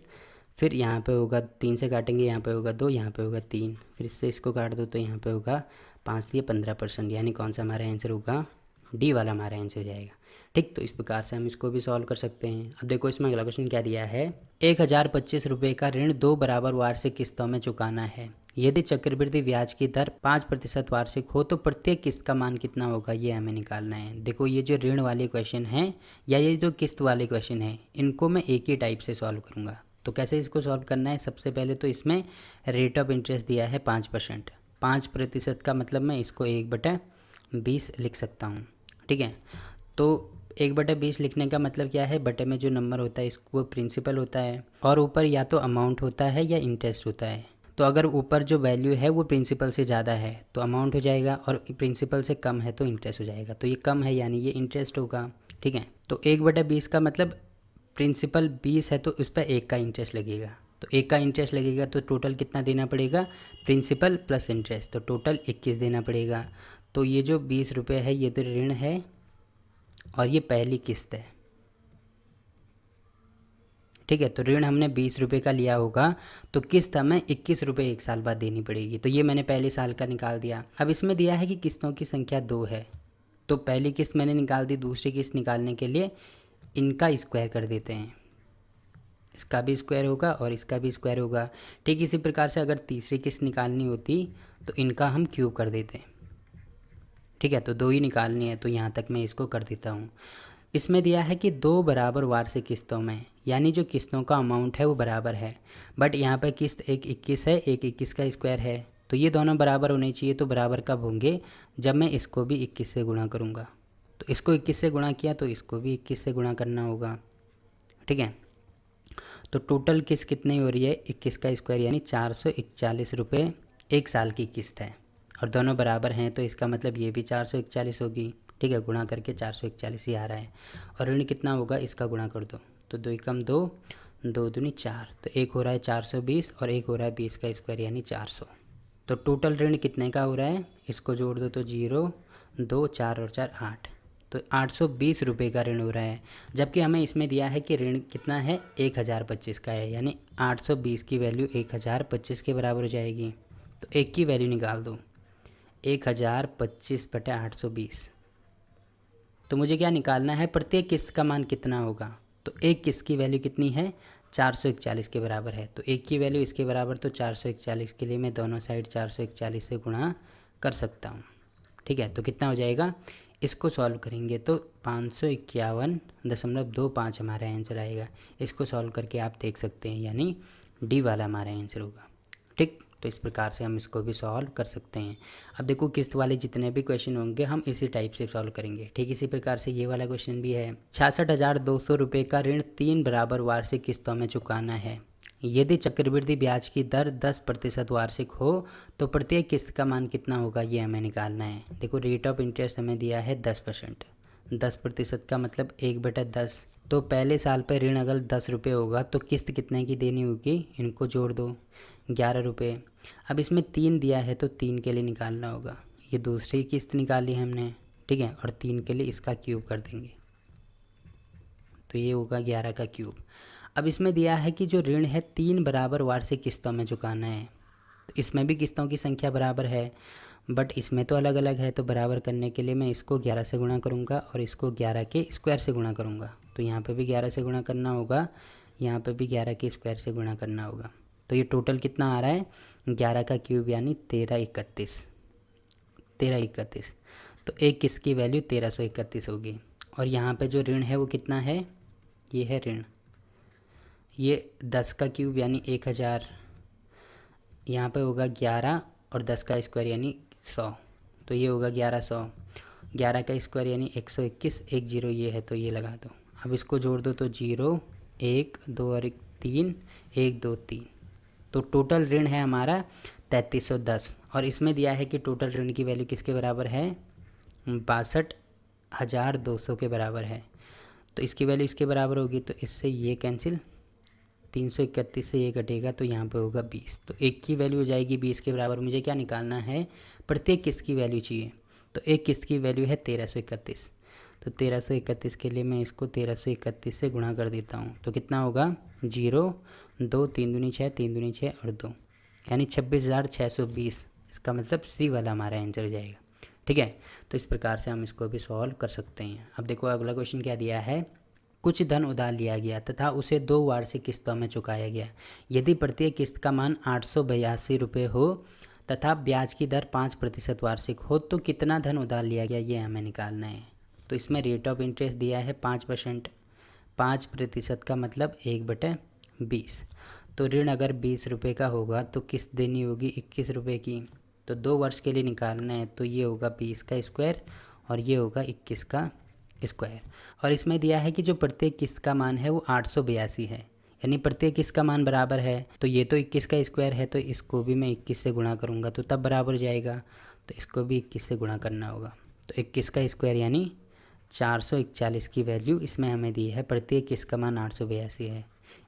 फिर यहाँ पे होगा 3 से काटेंगे, यहाँ पे होगा 2, यहाँ पे होगा 3, फिर इससे इसको काट दो तो यहाँ पे होगा 5 दिए 15%, यानी कौन सा हमारा आंसर होगा, डी वाला हमारा आंसर हो जाएगा। ठीक, तो इस प्रकार से हम इसको भी सॉल्व कर सकते हैं। अब देखो इसमें अगला क्वेश्चन क्या दिया है, 1025 रुपये का ऋण 2 बराबर वार्षिक किस्तों में चुकाना है। यदि चक्रवृद्धि ब्याज की दर 5% वार्षिक हो तो प्रत्येक किस्त का मान कितना होगा, ये हमें निकालना है। देखो ये जो ऋण वाले क्वेश्चन हैं या ये जो किस्त वाले क्वेश्चन हैं, इनको मैं एक ही टाइप से सॉल्व करूँगा। तो कैसे इसको सॉल्व करना है, सबसे पहले तो इसमें रेट ऑफ इंटरेस्ट दिया है 5%, 5% का मतलब मैं इसको 1/20 लिख सकता हूँ। ठीक है, तो 1/20 लिखने का मतलब क्या है, बटे में जो नंबर होता है इसको वो प्रिंसिपल होता है, और ऊपर या तो अमाउंट होता है या इंटरेस्ट होता है। तो अगर ऊपर जो वैल्यू है वो प्रिंसिपल से ज़्यादा है तो अमाउंट हो जाएगा, और प्रिंसिपल से कम है तो इंटरेस्ट हो जाएगा। तो ये कम है यानी ये इंटरेस्ट होगा। ठीक है, तो 1/20 का मतलब प्रिंसिपल 20 है तो उस पर 1 का इंटरेस्ट लगेगा, तो 1 का इंटरेस्ट लगेगा तो टोटल कितना देना पड़ेगा, प्रिंसिपल प्लस इंटरेस्ट, तो टोटल 21 देना पड़ेगा। तो ये जो 20 रुपये है ये तो ऋण है और ये पहली किस्त है। ठीक है, तो ऋण हमने 20 रुपये का लिया होगा तो किस्त हमें 21 रुपये 1 साल बाद देनी पड़ेगी। तो ये मैंने पहले साल का निकाल दिया। अब इसमें दिया है कि किस्तों की संख्या 2 है, तो पहली किस्त मैंने निकाल दी, दूसरी किस्त निकालने के लिए इनका स्क्वायर कर देते हैं, इसका भी स्क्वायर होगा और इसका भी स्क्वायर होगा। ठीक इसी प्रकार से अगर तीसरी किस्त निकालनी होती तो इनका हम क्यूब कर देते हैं। ठीक है, तो 2 ही निकालनी है तो यहाँ तक मैं इसको कर देता हूँ। इसमें दिया है कि 2 बराबर वार्षिक किस्तों में, यानी जो किस्तों का अमाउंट है वो बराबर है, बट यहाँ पर किस्त एक 21 है, एक 21 का स्क्वायर है, तो ये दोनों बराबर होने चाहिए। तो बराबर कब होंगे, जब मैं इसको भी 21 से गुणा करूँगा। तो इसको 21 से गुणा किया तो इसको भी 21 से गुणा करना होगा। ठीक है, तो टोटल किस्त कितनी हो रही है, 21 का स्क्वायर यानी 441 रुपये 1 साल की किस्त है, और दोनों बराबर हैं तो इसका मतलब ये भी 441 होगी। ठीक है, गुणा करके 441 ही आ रहा है, और ऋण कितना होगा इसका गुणा कर दो, तो 2 एकम 2, 2 दूनी 4, तो एक हो रहा है 420 और एक हो रहा है 20 का स्क्वायर यानी 400। तो टोटल ऋण कितने का हो रहा है, इसको जोड़ दो तो 0, 2, 4 और 4 8, तो 820 रुपये का ऋण हो रहा है। जबकि हमें इसमें दिया है कि ऋण कितना है 1025 का है, यानी 820 की वैल्यू 1025 के बराबर हो जाएगी। तो एक की वैल्यू निकाल दो, 1025/820। तो मुझे क्या निकालना है, प्रत्येक किस्त का मान कितना होगा। तो एक किस्त की वैल्यू कितनी है 441 के बराबर है, तो एक की वैल्यू इसके बराबर, तो 441 के लिए मैं दोनों साइड 441 से गुणा कर सकता हूँ। ठीक है, तो कितना हो जाएगा, इसको सॉल्व करेंगे तो 551.25 हमारा आंसर आएगा। इसको सॉल्व करके आप देख सकते हैं, यानी डी वाला हमारा आंसर होगा। ठीक, तो इस प्रकार से हम इसको भी सॉल्व कर सकते हैं। अब देखो किस्त वाले जितने भी क्वेश्चन होंगे हम इसी टाइप से सॉल्व करेंगे। ठीक इसी प्रकार से ये वाला क्वेश्चन भी है, 66,200 रुपये का ऋण 3 बराबर वार्षिक किस्तों में चुकाना है। यदि चक्रवृद्धि ब्याज की दर 10% वार्षिक हो तो प्रत्येक किस्त का मान कितना होगा, ये हमें निकालना है। देखो रेट ऑफ इंटरेस्ट हमें दिया है 10%, 10% का मतलब 1/10, तो पहले साल पर ऋण अगर 10 रुपये होगा तो किस्त कितने की देनी होगी, इनको जोड़ दो 11 रुपये। अब इसमें 3 दिया है तो 3 के लिए निकालना होगा, ये दूसरी किस्त निकाली हमने। ठीक है, और 3 के लिए इसका क्यूब कर देंगे तो ये होगा 11 का क्यूब। अब इसमें दिया है कि जो ऋण है 3 बराबर वार्षिक किस्तों में चुकाना है, तो इसमें भी किस्तों की संख्या बराबर है, बट इसमें तो अलग अलग है। तो बराबर करने के लिए मैं इसको 11 से गुणा करूँगा और इसको 11 के स्क्वायर से गुणा करूँगा, तो यहाँ पे भी 11 से गुणा करना होगा, यहाँ पे भी 11 के स्क्वायर से गुणा करना होगा। तो ये टोटल कितना आ रहा है 11 का क्यूब यानी 1331, तो एक किस्त की वैल्यू 1331 होगी। और यहाँ पे जो ऋण है वो कितना है, ये है ऋण, ये 10 का क्यूब यानी 1000, यहाँ पे होगा 11 और 10 का स्क्वायर यानी 100, तो ये होगा 1100, 11 का स्क्वायर यानी 121, 1 0 ये है तो ये लगा दो। अब इसको जोड़ दो तो 0 1 2 और 1 3, 1 2 3, तो टोटल ऋण है हमारा 3310 और इसमें दिया है कि टोटल ऋण की वैल्यू किसके बराबर है, 62,200 के बराबर है। तो इसकी वैल्यू इसके बराबर होगी, तो इससे ये कैंसिल, 331 से ये कटेगा तो यहाँ पे होगा 20। तो एक की वैल्यू हो जाएगी 20 के बराबर। मुझे क्या निकालना है, प्रत्येक किस्त की वैल्यू चाहिए। तो एक किस्त की वैल्यू है 1331। तो 1331 के लिए मैं इसको 1331 से गुणा कर देता हूँ। तो कितना होगा, 0 2 3 दूनी 6, 3 दूनी 6 और 2, यानी 26,620। इसका मतलब सी वाला हमारा आंसर हो जाएगा। ठीक है, तो इस प्रकार से हम इसको भी सॉल्व कर सकते हैं। अब देखो अगला क्वेश्चन क्या दिया है, कुछ धन उधार लिया गया तथा उसे 2 वार्षिक किस्तों में चुकाया गया। यदि प्रत्येक किस्त का मान 882 रुपये हो तथा ब्याज की दर 5% वार्षिक हो तो कितना धन उधार लिया गया, ये हमें निकालना है। तो इसमें रेट ऑफ इंटरेस्ट दिया है 5%, 5% का मतलब 1/20। तो ऋण अगर 20 रुपये का होगा तो किस्त देनी होगी 21 रुपये की। तो 2 वर्ष के लिए निकालना है, तो ये होगा 20 का स्क्वायर और ये होगा 21 का स्क्वायर। और इसमें दिया है कि जो प्रत्येक किस्त का मान है वो 882 है, यानी प्रत्येक किस्त का मान बराबर है। तो ये तो 21 का स्क्वायर है, तो इसको भी मैं 21 से गुणा करूँगा तो तब बराबर जाएगा। तो इसको भी 21 से गुणा करना होगा। तो 21 का स्क्वायर यानी 441 की वैल्यू इसमें हमें दी है। प्रत्येक किस्त का मान 882 है,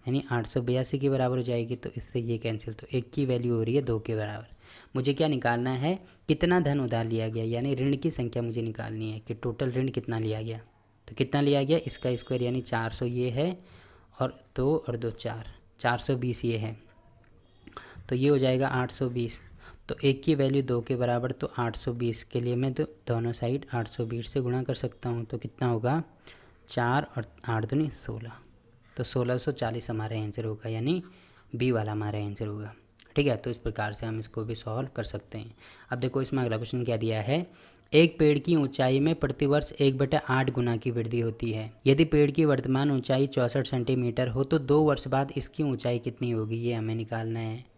यानी 882 के बराबर हो जाएगी। तो इससे ये कैंसिल, तो 1 की वैल्यू हो रही है 2 के बराबर। मुझे क्या निकालना है, कितना धन उधार लिया गया, यानी ऋण की संख्या मुझे निकालनी है कि टोटल ऋण कितना लिया गया। तो कितना लिया गया, इसका स्क्वायर यानी 400 ये है और 2 और 2 4, 420 ये है। तो ये हो जाएगा 820। तो 1 की वैल्यू 2 के बराबर, तो 820 के लिए मैं तो दोनों साइड 820 से गुणा कर सकता हूँ। तो कितना होगा, 4 और 8 दूनी 16। तो 1640 हमारा आंसर होगा, यानी बी वाला हमारा आंसर होगा। ठीक है, तो इस प्रकार से हम इसको भी सॉल्व कर सकते हैं। अब देखो इसमें अगला क्वेश्चन क्या दिया है, एक पेड़ की ऊंचाई में प्रतिवर्ष 1/8 गुना की वृद्धि होती है। यदि पेड़ की वर्तमान ऊंचाई 64 सेंटीमीटर हो तो 2 वर्ष बाद इसकी ऊंचाई कितनी होगी, ये हमें निकालना है।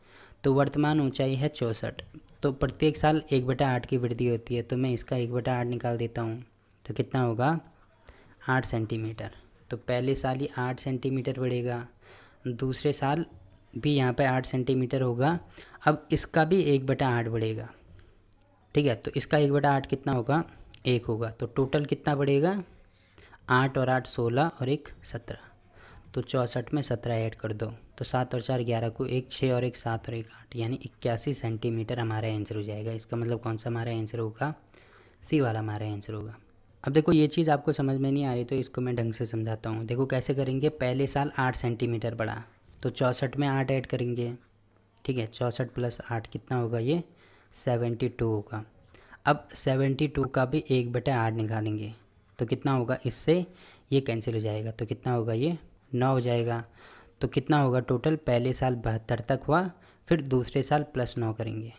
तो वर्तमान ऊंचाई है 64, तो प्रत्येक साल 1/8 की वृद्धि होती है, तो मैं इसका 1/8 निकाल देता हूँ। तो कितना होगा, 8 सेंटीमीटर। तो पहले साल ही 8 सेंटीमीटर बढ़ेगा, दूसरे साल भी यहाँ पे 8 सेंटीमीटर होगा। अब इसका भी 1/8 बढ़ेगा। ठीक है, तो इसका 1/8 कितना होगा, 1 होगा। तो टोटल कितना बढ़ेगा, 8 और 8 16 और 1 17। तो 64 में 17 ऐड कर दो, तो 7 और 4 11 को 1 6 और 1 7 और 1 8, यानी 81 सेंटीमीटर हमारा आंसर हो जाएगा। इसका मतलब कौन सा हमारा आंसर होगा, सी वाला हमारा आंसर होगा। अब देखो ये चीज़ आपको समझ में नहीं आ रही तो इसको मैं ढंग से समझाता हूँ। देखो कैसे करेंगे, पहले साल 8 सेंटीमीटर बढ़ा तो 64 में 8 ऐड करेंगे। ठीक है, 64 + 8 कितना होगा, ये 72 होगा। अब 72 का भी 1/8 निकालेंगे तो कितना होगा, इससे ये कैंसिल हो जाएगा। तो कितना होगा, ये 9 हो जाएगा। तो कितना होगा टोटल, पहले साल 72 तक हुआ, फिर दूसरे साल +9 करेंगे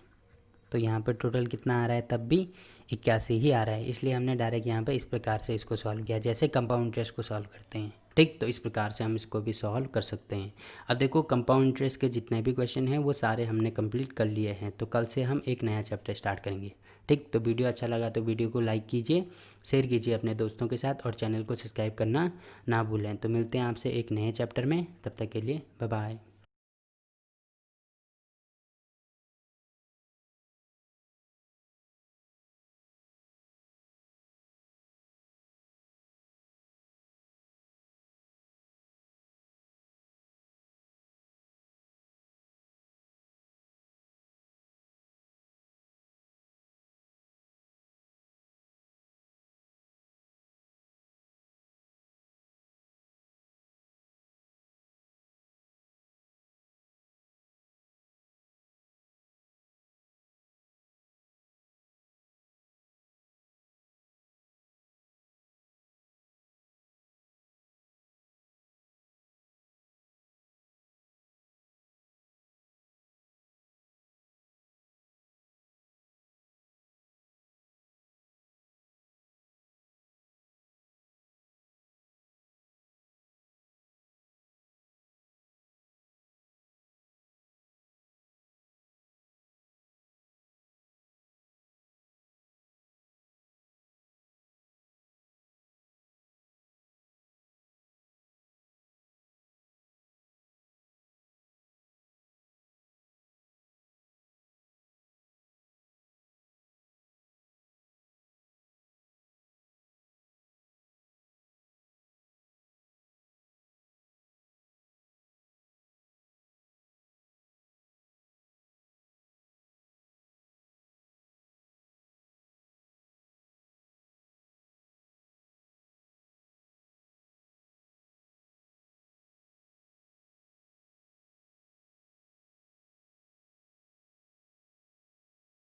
तो यहाँ पे टोटल कितना आ रहा है, तब भी 81 ही आ रहा है। इसलिए हमने डायरेक्ट यहाँ पे इस प्रकार से इसको सॉल्व किया, जैसे कंपाउंड इंटरेस्ट को सॉल्व करते हैं। ठीक, तो इस प्रकार से हम इसको भी सॉल्व कर सकते हैं। अब देखो कंपाउंड इंटरेस्ट के जितने भी क्वेश्चन हैं वो सारे हमने कंप्लीट कर लिए हैं। तो कल से हम एक नया चैप्टर स्टार्ट करेंगे। ठीक, तो वीडियो अच्छा लगा तो वीडियो को लाइक कीजिए, शेयर कीजिए अपने दोस्तों के साथ और चैनल को सब्सक्राइब करना ना भूलें। तो मिलते हैं आपसे एक नए चैप्टर में, तब तक के लिए बाय बाय।